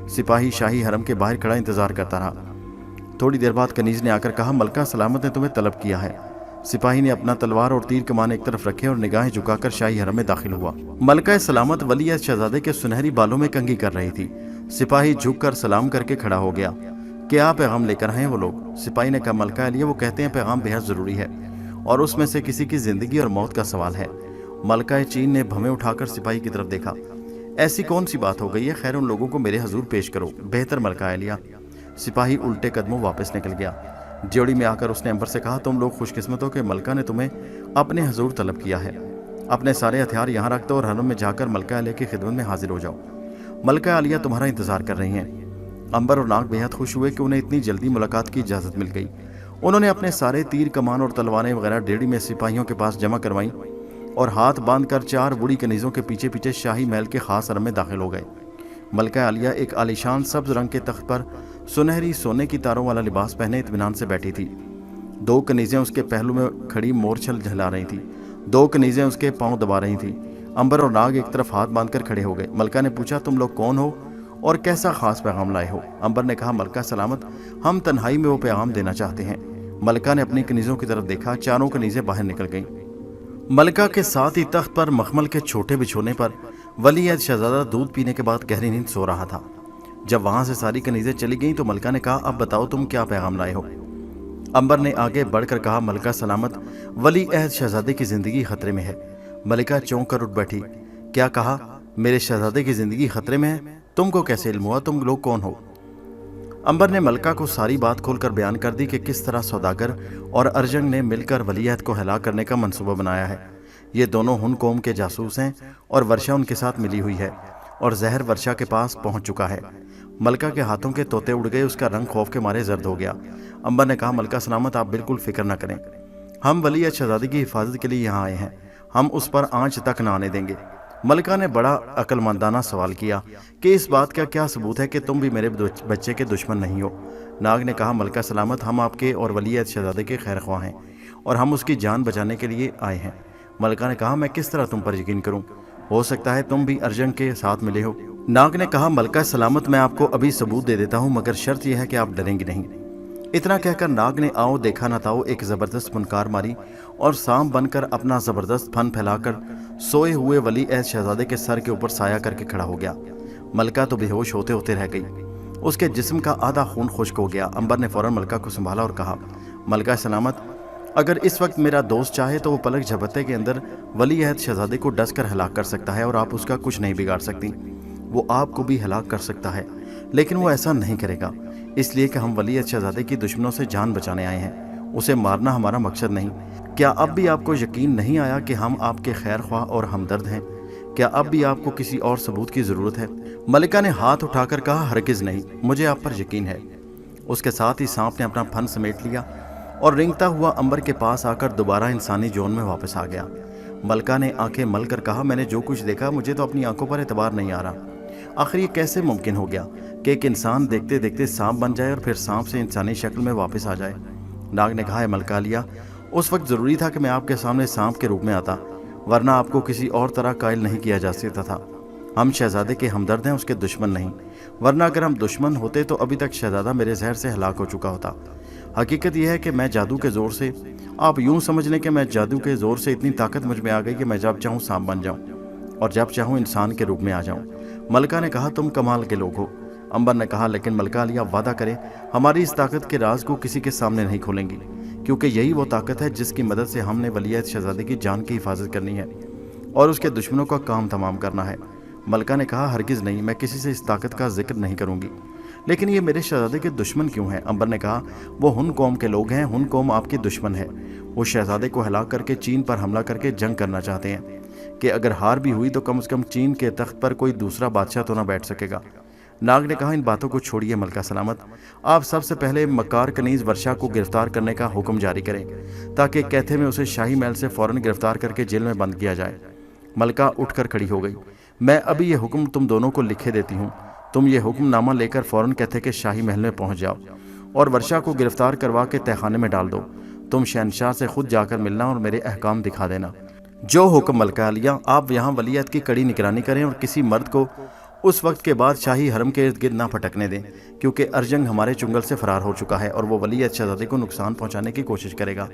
Speaker 1: सिपाही शाही हरम के बाहर खड़ा इंतजार करता रहा। थोड़ी देर बाद कनीज ने आकर कहा, मलका सलामत ने तुम्हें तलब किया है। सिपाही ने अपना तलवार और तीर कमान एक तरफ रखे और निगाहें झुकाकर शाही हरम में दाखिल हुआ। मलका सलामत वली-ए-अहद शहजादे के सुनहरी बालों में कंघी कर रही थी। सिपाही झुककर सलाम करके खड़ा हो गया। क्या पैगाम लेकर आए वो लोग? सिपाही ने कहा, मलका अलिया, वो कहते हैं पैगाम बेहद ज़रूरी है और उसमें से किसी की ज़िंदगी और मौत का सवाल है। मलका चीन ने भवें उठाकर सिपाही की तरफ देखा। ऐसी कौन सी बात हो गई है? खैर, उन लोगों को मेरे हजूर पेश करो। बेहतर मलका अलिया। सिपाही उल्टे कदमों वापस निकल गया। ड्योढ़ी में आकर उसने अंबर से कहा, तुम लोग खुशकिस्मत हो कि मलका ने तुम्हें अपने हजूर तलब किया है। अपने सारे हथियार यहाँ रख दो और हरम में जाकर मलका अलिया की खिदमत में हाजिर हो जाओ। मलका अलिया तुम्हारा इंतजार कर रही हैं। अंबर और नाग बेहद खुश हुए कि उन्हें इतनी जल्दी मुलाकात की इजाज़त मिल गई। उन्होंने अपने सारे तीर कमान और तलवारें वगैरह ड्योढ़ी में सिपाहियों के पास जमा करवाईं और हाथ बांधकर 4 बूढ़ी कनीज़ों के पीछे पीछे शाही महल के खास हरम में दाखिल हो गए। मलका आलिया एक आलीशान सब्ज रंग के तख्त पर सुनहरी सोने की तारों वाला लिबास पहने इत्मीनान से बैठी थी। 2 कनीज़ें उसके पहलू में खड़ी मोरछल झला रही थी। 2 कनीज़ें उसके पांव दबा रही थी। अंबर और नाग एक तरफ हाथ बांधकर खड़े हो गए। मलका ने पूछा, तुम लोग कौन हो और कैसा खास पैगाम लाए हो? अंबर ने कहा, मलका सलामत, हम तन्हाई में वो पैगाम देना चाहते हैं। मलका ने अपनी कनीज़ों की तरफ देखा। 4 कनीज़ें बाहर निकल गईं। मलका के साथ ही तख्त पर मखमल के छोटे बिछोने पर वली-ए-अहद शहजादा दूध पीने के बाद गहरी नींद सो रहा था। जब वहां से सारी कनीज़ें चली गईं तो मलका ने कहा, अब बताओ तुम क्या पैगाम लाए हो? अंबर ने आगे बढ़कर कहा, मलका सलामत, वली-ए-अहद शहजादे की जिंदगी खतरे में है। मलिका चौंक कर उठ बैठी। क्या कहा? मेरे शहजादे की जिंदगी खतरे में है? तुमको कैसे इल्म हुआ? तुम लोग कौन हो? अंबर ने मलका को सारी बात खोलकर बयान कर दी कि किस तरह सौदागर और अर्जंग ने मिलकर वली-ए-अहद को हलाक करने का मंसूबा बनाया है। ये दोनों हुन कौम के जासूस हैं और वर्षा उनके साथ मिली हुई है और जहर वर्षा के पास पहुंच चुका है। मलका के हाथों के तोते उड़ गए। उसका रंग खौफ के मारे जर्द हो गया। अंबर ने कहा, मलका सलामत, आप बिल्कुल फिक्र न करें। हम वली-ए-अहद शहजादी की हिफाजत के लिए यहाँ आए हैं। हम उस पर आंच तक न आने देंगे। मलका ने बड़ा अक्लमंदाना सवाल किया कि इस बात का क्या सबूत है कि तुम भी मेरे बच्चे के दुश्मन नहीं हो? नाग ने कहा, मलका सलामत, हम आपके और वली-ए-अहद शहजादे के खैर ख्वाह हैं और हम उसकी जान बचाने के लिए आए हैं। मलका ने कहा, मैं किस तरह तुम पर यकीन करूं? हो सकता है तुम भी अर्जंग के साथ मिले हो। नाग ने कहा, मलका सलामत, मैं आपको अभी सबूत दे देता हूं, मगर शर्त यह है कि आप डरेंगे नहीं। इतना कहकर नाग ने आओ देखा न ताओ एक जबरदस्त फनकार मारी और सांप बनकर अपना जबरदस्त फन फैलाकर सोए हुए वली-ए-अहद शहजादे के सर के ऊपर साया करके खड़ा हो गया। मलका तो बेहोश होते होते रह गई। उसके जिस्म का आधा खून खुश्क हो गया। अंबर ने फौरन मलका को संभाला और कहा, मलका सलामत, अगर इस वक्त मेरा दोस्त चाहे तो वो पलक झपकते के अंदर वली-ए-अहद शहजादे को डस कर हलाक कर सकता है और आप उसका कुछ नहीं बिगाड़ सकती। वो आपको भी हलाक कर सकता है, लेकिन वो ऐसा नहीं करेगा, इसलिए कि हम वली-ए-अहद शहजादे की दुश्मनों से जान बचाने आए हैं। उसे मारना हमारा मकसद नहीं। क्या अब भी आपको यकीन नहीं आया कि हम आपके खैर ख्वाह और हमदर्द हैं? क्या अब भी आपको किसी और सबूत की ज़रूरत है? मलिका ने हाथ उठाकर कहा, हरगिज़ नहीं, मुझे आप पर यकीन है। उसके साथ ही सांप ने अपना फन समेट लिया और रेंगता हुआ अंबर के पास आकर दोबारा इंसानी जोन में वापस आ गया। मलका ने आंखें मल कर कहा, मैंने जो कुछ देखा मुझे तो अपनी आंखों पर एतबार नहीं आ रहा। आखिर ये कैसे मुमकिन हो गया कि एक इंसान देखते देखते सांप बन जाए और फिर सांप से इंसानी शक्ल में वापस आ जाए? नाग ने कहा, है मलका लिया, उस वक्त ज़रूरी था कि मैं आपके सामने सांप के रूप में आता, वरना आपको किसी और तरह कायल नहीं किया जा सकता था। ہم شہزادے کے ہمدرد ہیں، اس کے دشمن نہیں، ورنہ اگر ہم دشمن ہوتے تو ابھی تک شہزادہ میرے زہر سے ہلاک ہو چکا ہوتا۔ حقیقت یہ ہے کہ میں جادو کے زور سے، آپ یوں سمجھ لیں کہ میں جادو کے زور سے اتنی طاقت مجھ میں آ گئی کہ میں جب چاہوں سانپ بن جاؤں اور جب چاہوں انسان کے روپ میں آ جاؤں۔ ملکہ نے کہا تم کمال کے لوگ ہو۔ امبر نے کہا لیکن ملکہ عالیہ وعدہ کرے ہماری اس طاقت کے راز کو کسی کے سامنے نہیں کھولیں گی، کیونکہ یہی وہ طاقت ہے جس کی مدد سے ہم نے ولیعہد شہزادے کی جان کی حفاظت کرنی ہے اور اس کے دشمنوں کا کام تمام کرنا ہے۔ ملکہ نے کہا ہرگز نہیں، میں کسی سے اس طاقت کا ذکر نہیں کروں گی۔ لیکن یہ میرے شہزادے کے دشمن کیوں ہیں؟ امبر نے کہا وہ ہن قوم کے لوگ ہیں، ہن قوم آپ کی دشمن ہے۔ وہ شہزادے کو ہلاک کر کے چین پر حملہ کر کے جنگ کرنا چاہتے ہیں کہ اگر ہار بھی ہوئی تو کم از کم چین کے تخت پر کوئی دوسرا بادشاہ تو نہ بیٹھ سکے گا۔ ناگ نے کہا ان باتوں کو چھوڑیے ملکہ سلامت، آپ سب سے پہلے مکار کنیز ورشا کو گرفتار کرنے کا حکم جاری کریں تاکہ کیتھے میں اسے شاہی محل سے فوراً گرفتار کر کے جیل میں بند کیا جائے۔ ملکہ اٹھ کر کھڑی ہو گئی۔ میں ابھی یہ حکم تم دونوں کو لکھے دیتی ہوں، تم یہ حکم نامہ لے کر فوراً کیتھے کے شاہی محل میں پہنچ جاؤ اور ورشا کو گرفتار کروا کے تہہ خانے میں ڈال دو۔ تم شہنشاہ سے خود جا کر ملنا اور میرے احکام دکھا دینا۔ جو حکم ملکہ عالیہ، آپ یہاں ولیعہد کی کڑی نگرانی کریں اور کسی مرد کو اس وقت کے بعد شاہی حرم کے ارد گرد نہ پھٹکنے دیں، کیونکہ ارجنگ ہمارے چنگل سے فرار ہو چکا ہے اور وہ ولیعہد شہزادے کو نقصان پہنچانے کی کوشش کرے گا۔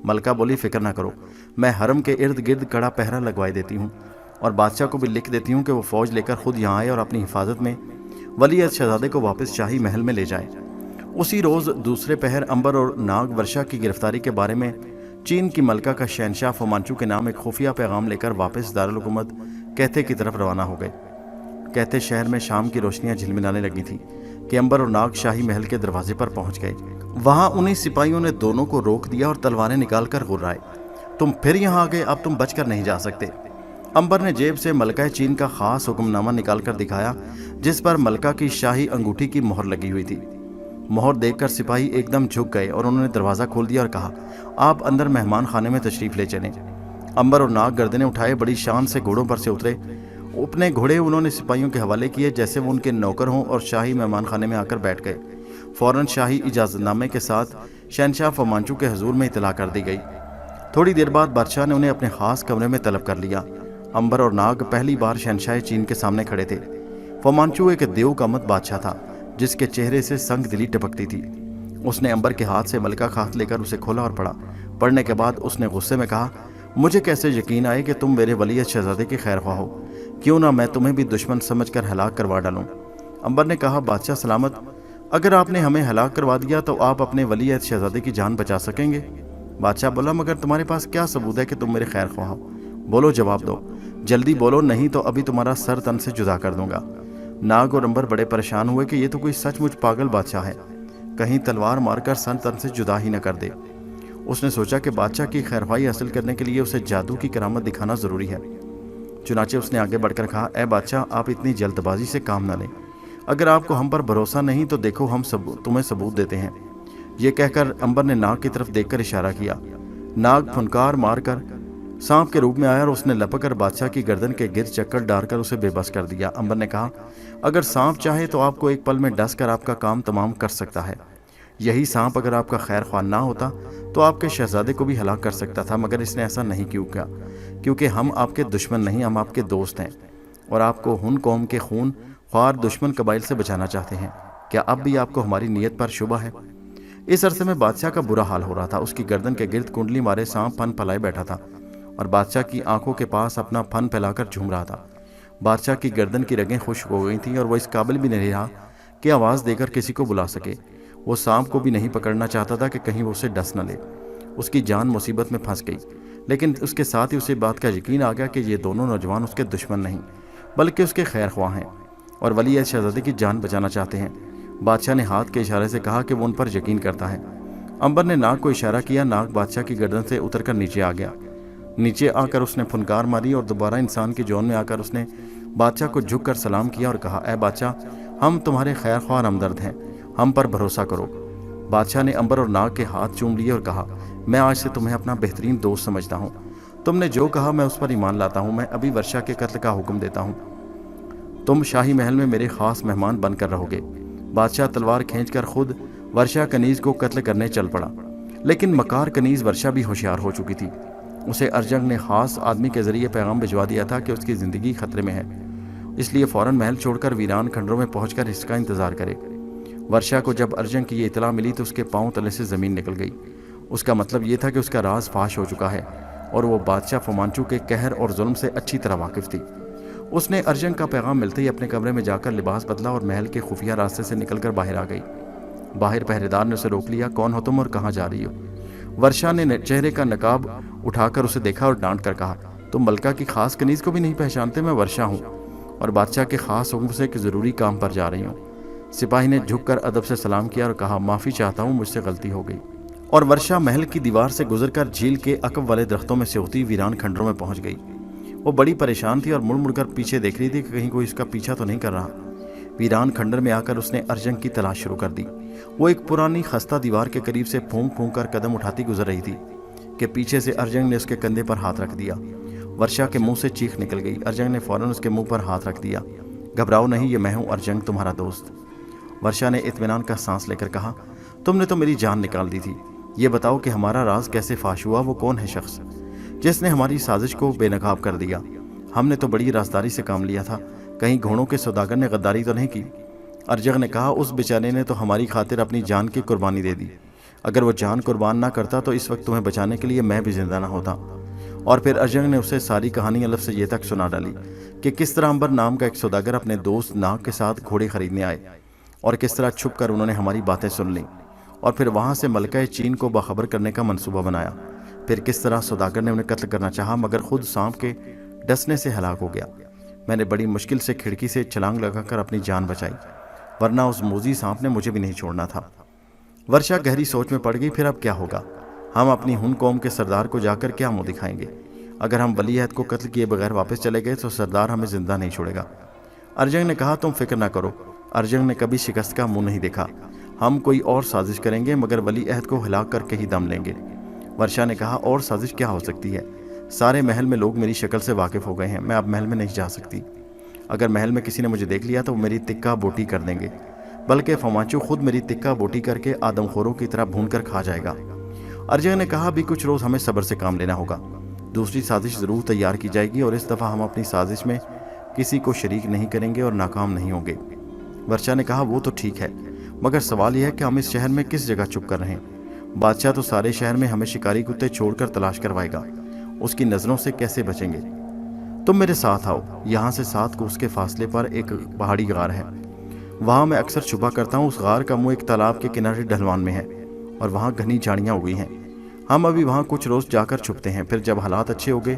Speaker 1: ملکہ بولی فکر نہ کرو، میں حرم کے ارد گرد کڑا پہرا لگوائے دیتی ہوں اور بادشاہ کو بھی لکھ دیتی ہوں کہ وہ فوج لے کر خود یہاں آئے اور اپنی حفاظت میں ولیعہد شہزادے کو واپس شاہی محل میں لے جائے۔ اسی روز دوسرے پہر امبر اور ناگ ورشا کی گرفتاری کے بارے میں چین کی ملکہ کا شہنشاہ فومانچو کے نام ایک خفیہ پیغام لے کر واپس دارالحکومت کیتھے کی طرف روانہ ہو گئے۔ کیتھے شہر میں شام کی روشنیاں جھلملانے لگی تھیں کہ امبر اور ناگ شاہی محل کے دروازے پر پہنچ گئے۔ وہاں انہیں سپاہیوں نے دونوں کو روک دیا اور تلواریں نکال کر غرائے، تم پھر یہاں آ گئے، اب تم بچ کر نہیں جا سکتے۔ امبر نے جیب سے ملکہ چین کا خاص حکم نامہ نکال کر دکھایا جس پر ملکہ کی شاہی انگوٹھی کی مہر لگی ہوئی تھی۔ مہر دیکھ کر سپاہی ایک دم جھک گئے اور انہوں نے دروازہ کھول دیا اور کہا آپ اندر مہمان خانے میں تشریف لے چلیں۔ امبر اور ناگ گردنیں اٹھائے بڑی شان سے گھوڑوں پر سے اترے۔ اپنے گھوڑے انہوں نے سپاہیوں کے حوالے کیے جیسے وہ ان کے نوکر ہوں اور شاہی مہمان خانے میں آ کر بیٹھ گئے۔ فوراً شاہی اجازت نامے کے ساتھ شہنشاہ فومانچو کے حضور میں اطلاع کر دی گئی۔ تھوڑی دیر بعد بادشاہ نے انہیں اپنے خاص کمرے میں طلب کر لیا۔ امبر اور ناگ پہلی بار شہنشاہ چین کے سامنے کھڑے تھے۔ فومانچو ایک دیو کا مت بادشاہ تھا جس کے چہرے سے سنگ دلی ٹپکتی تھی۔ اس نے امبر کے ہاتھ سے ملکہ خط لے کر اسے کھولا اور پڑھا۔ پڑھنے کے بعد اس نے غصے میں کہا مجھے کیسے یقین آئے کہ تم میرے ولیعہد شہزادے کے خیر خواہ ہو، کیوں نہ میں تمہیں بھی دشمن سمجھ کر ہلاک کروا ڈالوں۔ امبر نے کہا بادشاہ سلامت، اگر آپ نے ہمیں ہلاک کروا دیا تو آپ اپنے ولیعہد شہزادے کی جان بچا سکیں گے؟ بادشاہ بولا مگر تمہارے پاس کیا ثبوت ہے کہ تم میرے خیر خواہ ہو؟ بولو، جواب دو، جلدی بولو، نہیں تو ابھی تمہارا سر تن سے جدا کر دوں گا۔ ناگ اور امبر بڑے پریشان ہوئے کہ یہ تو کوئی سچ مچ پاگل بادشاہ ہے، کہیں تلوار مار کر سر تن سے جدا ہی نہ کر دے۔ اس نے سوچا کہ بادشاہ کی خیرخواہی حاصل کرنے کے لیے اسے جادو کی کرامت دکھانا ضروری ہے۔ چنانچہ اس نے آگے بڑھ کر کہا اے بادشاہ، آپ اتنی جلد بازی سے کام نہ لیں، اگر آپ کو ہم پر بھروسہ نہیں تو دیکھو ہم تمہیں ثبوت دیتے ہیں۔ یہ کہہ کر امبر نے ناگ کی طرف دیکھ کر اشارہ کیا۔ ناگ پھنکار مار کر سانپ کے روپ میں آیا اور اس نے لپک کر بادشاہ کی گردن کے گرد چکر ڈال کر اسے بے بس کر دیا۔ امبر نے کہا اگر سانپ چاہے تو آپ کو ایک پل میں ڈس کر آپ کا کام تمام کر سکتا ہے۔ یہی سانپ اگر آپ کا خیر خواہ نہ ہوتا تو آپ کے شہزادے کو بھی ہلاک کر سکتا تھا، مگر اس نے ایسا نہیں کیوں کیا، کیونکہ ہم آپ کے دشمن نہیں، ہم آپ کے دوست ہیں اور آپ کو ہن قوم کے خون خوار دشمن قبائل سے بچانا چاہتے ہیں۔ کیا اب بھی آپ کو ہماری نیت پر شبہ ہے؟ اس عرصے میں بادشاہ کا برا حال ہو رہا تھا۔ اس کی گردن کے گرد کنڈلی مارے سانپ پھن پھیلائے بیٹھا تھا اور بادشاہ کی آنکھوں کے پاس اپنا پھن پھیلا کر جھوم رہا تھا۔ بادشاہ کی گردن کی رگیں خشک ہو گئی تھیں اور وہ اس قابل بھی نہیں رہا کہ آواز دے کر کسی کو بلا سکے۔ وہ سانپ کو بھی نہیں پکڑنا چاہتا تھا کہ کہیں وہ اسے ڈس نہ لے۔ اس کی جان مصیبت میں پھنس گئی، لیکن اس کے ساتھ ہی اسے بات کا یقین آ گیا کہ یہ دونوں نوجوان اس کے دشمن نہیں بلکہ اس کے خیر خواہ ہیں اور ولیعہد شہزادے کی جان بچانا چاہتے ہیں۔ بادشاہ نے ہاتھ کے اشارے سے کہا کہ وہ ان پر یقین کرتا ہے۔ امبر نے ناگ کو اشارہ کیا۔ ناگ بادشاہ کی گردن سے اتر کر نیچے آ گیا۔ نیچے آ کر اس نے پھنکار ماری اور دوبارہ انسان کی جون میں آ کر اس نے بادشاہ کو جھک کر سلام کیا اور کہا اے بادشاہ، ہم تمہارے خیر خواہ ہمدرد ہیں، ہم پر بھروسہ کرو۔ بادشاہ نے امبر اور ناگ کے ہاتھ چوم لیے اور کہا میں آج سے تمہیں اپنا بہترین دوست سمجھتا ہوں، تم نے جو کہا میں اس پر ایمان لاتا ہوں۔ میں ابھی ورشا کے قتل کا حکم دیتا ہوں، تم شاہی محل میں میرے خاص مہمان بن کر رہو گے۔ بادشاہ تلوار کھینچ کر خود ورشا کنیز کو قتل کرنے چل پڑا، لیکن مکار کنیز ورشا بھی ہوشیار ہو چکی تھی۔ اسے ارجنگ نے خاص آدمی کے ذریعے پیغام بھجوا دیا تھا کہ اس کی زندگی خطرے میں ہے۔ اس لیے فوراً محل چھوڑ کر ویران کھنڈروں میں پہنچ کر اس کا انتظار کرے۔ ورشا کو جب ارجن کی یہ اطلاع ملی تو اس کے پاؤں تلے سے زمین نکل گئی۔ اس کا مطلب یہ تھا کہ اس کا راز فاش ہو چکا ہے اور وہ بادشاہ فمانچو کے قہر اور ظلم سے اچھی طرح واقف تھی۔ اس نے ارجن کا پیغام ملتے ہی اپنے کمرے میں جا کر لباس بدلا اور محل کے خفیہ راستے سے نکل کر باہر آ گئی۔ باہر پہرے دار نے اسے روک لیا۔ کون ہو تم اور کہاں جا رہی ہو؟ ورشا نے چہرے کا نقاب اٹھا کر اسے دیکھا اور ڈانٹ کر کہا، تم ملکہ کی خاص کنیز کو بھی نہیں پہچانتے؟ میں ورشا ہوں اور بادشاہ کے خاص حکم سے ایک ضروری کام پر جا رہی ہوں۔ سپاہی نے جھک کر ادب سے سلام کیا اور کہا، معافی چاہتا ہوں، مجھ سے غلطی ہو گئی۔ اور ورشا محل کی دیوار سے گزر کر جھیل کے عقب والے درختوں میں سے ہوتی ویران کھنڈروں میں پہنچ گئی۔ وہ بڑی پریشان تھی اور مڑ مڑ کر پیچھے دیکھ رہی تھی کہ کہیں کوئی اس کا پیچھا تو نہیں کر رہا۔ ویران کھنڈر میں آ کر اس نے ارجن کی تلاش شروع کر دی۔ وہ ایک پرانی خستہ دیوار کے قریب سے پھونک پھونک کر قدم اٹھاتی گزر رہی تھی کہ پیچھے سے ارجن نے اس کے کندھے پر ہاتھ رکھ دیا۔ ورشا کے منہ سے چیخ نکل گئی۔ ارجن نے فوراً اس کے منہ پر ہاتھ رکھ دیا۔ گھبراؤ نہیں، یہ میں ہوں ارجن، تمہارا دوست۔ ورشا نے اطمینان کا سانس لے کر کہا، تم نے تو میری جان نکال دی تھی۔ یہ بتاؤ کہ ہمارا راز کیسے فاش ہوا؟ وہ کون ہے شخص جس نے ہماری سازش کو بے نقاب کر دیا؟ ہم نے تو بڑی رازداری سے کام لیا تھا، کہیں گھوڑوں کے سوداگر نے غداری تو نہیں کی؟ ارجن نے کہا، اس بیچارے نے تو ہماری خاطر اپنی جان کی قربانی دے دی۔ اگر وہ جان قربان نہ کرتا تو اس وقت تمہیں بچانے کے لیے میں بھی زندہ نہ ہوتا۔ اور پھر ارجن نے اسے ساری کہانی الف سے یہ تک سنا ڈالی کہ کس طرح امبر نام کا ایک سوداگر اپنے دوست ناگ کے ساتھ گھوڑے خریدنے آئے اور کس طرح چھپ کر انہوں نے ہماری باتیں سن لیں اور پھر وہاں سے ملکہ چین کو باخبر کرنے کا منصوبہ بنایا۔ پھر کس طرح سوداگر نے انہیں قتل کرنا چاہا مگر خود سانپ کے ڈسنے سے ہلاک ہو گیا۔ میں نے بڑی مشکل سے کھڑکی سے چھلانگ لگا کر اپنی جان بچائی، ورنہ اس موذی سانپ نے مجھے بھی نہیں چھوڑنا تھا۔ ورشا گہری سوچ میں پڑ گئی۔ پھر اب کیا ہوگا؟ ہم اپنی ہن قوم کے سردار کو جا کر کیا منہ دکھائیں گے؟ اگر ہم ولی عہد کو قتل کیے بغیر واپس چلے گئے تو سردار ہمیں زندہ نہیں چھوڑے گا۔ ارجن نے کہا، تم فکر نہ کرو۔ ارجن نے کبھی شکست کا منہ نہیں دیکھا۔ ہم کوئی اور سازش کریں گے مگر ولی عہد کو ہلاک کر کے ہی دم لیں گے۔ ورشا نے کہا، اور سازش کیا ہو سکتی ہے؟ سارے محل میں لوگ میری شکل سے واقف ہو گئے ہیں، میں اب محل میں نہیں جا سکتی۔ اگر محل میں کسی نے مجھے دیکھ لیا تو وہ میری تکہ بوٹی کر دیں گے، بلکہ فمانچو خود میری تکہ بوٹی کر کے آدم خوروں کی طرح بھون کر کھا جائے گا۔ ارجن نے کہا، بھی کچھ روز ہمیں صبر سے کام لینا ہوگا، دوسری سازش ضرور تیار کی جائے گی اور اس دفعہ ہم اپنی سازش میں کسی کو شریک نہیں کریں گے اور ناکام نہیں ہوں گے۔ ورشا نے کہا، وہ تو ٹھیک ہے، مگر سوال یہ ہے کہ ہم اس شہر میں کس جگہ چھپ کر رہیں؟ بادشاہ تو سارے شہر میں ہمیں شکاری کتے چھوڑ کر تلاش کروائے گا، اس کی نظروں سے کیسے بچیں گے؟ تم میرے ساتھ آؤ۔ یہاں سے 7 کوس کے فاصلے پر ایک پہاڑی غار ہے، وہاں میں اکثر چھپا کرتا ہوں۔ اس غار کا منہ ایک تالاب کے کنارے ڈھلوان میں ہے اور وہاں گھنی جھاڑیاں اگی ہیں۔ ہم ابھی وہاں کچھ روز جا کر چھپتے ہیں، پھر جب حالات اچھے ہو گئے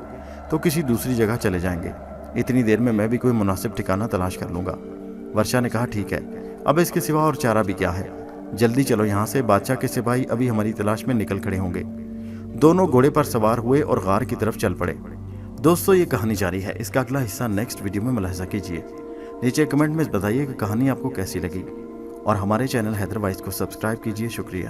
Speaker 1: تو کسی دوسری جگہ چلے جائیں گے۔ اتنی دیر میں بھی کوئی مناسب ٹھکانہ تلاش کر لوں گا۔ ورشا نے کہا، ٹھیک ہے، اب اس کے سوا اور چارہ بھی کیا ہے؟ جلدی چلو یہاں سے، بادشاہ کے سپاہی ابھی ہماری تلاش میں نکل کھڑے ہوں گے۔ دونوں گھوڑے پر سوار ہوئے اور غار کی طرف چل پڑے۔ دوستو، یہ کہانی جاری ہے، اس کا اگلا حصہ نیکسٹ ویڈیو میں ملاحظہ کیجیے۔ نیچے کمنٹ میں بتائیے کہ کہانی آپ کو کیسی لگی اور ہمارے چینل حیدر وائس کو سبسکرائب کیجیے۔ شکریہ۔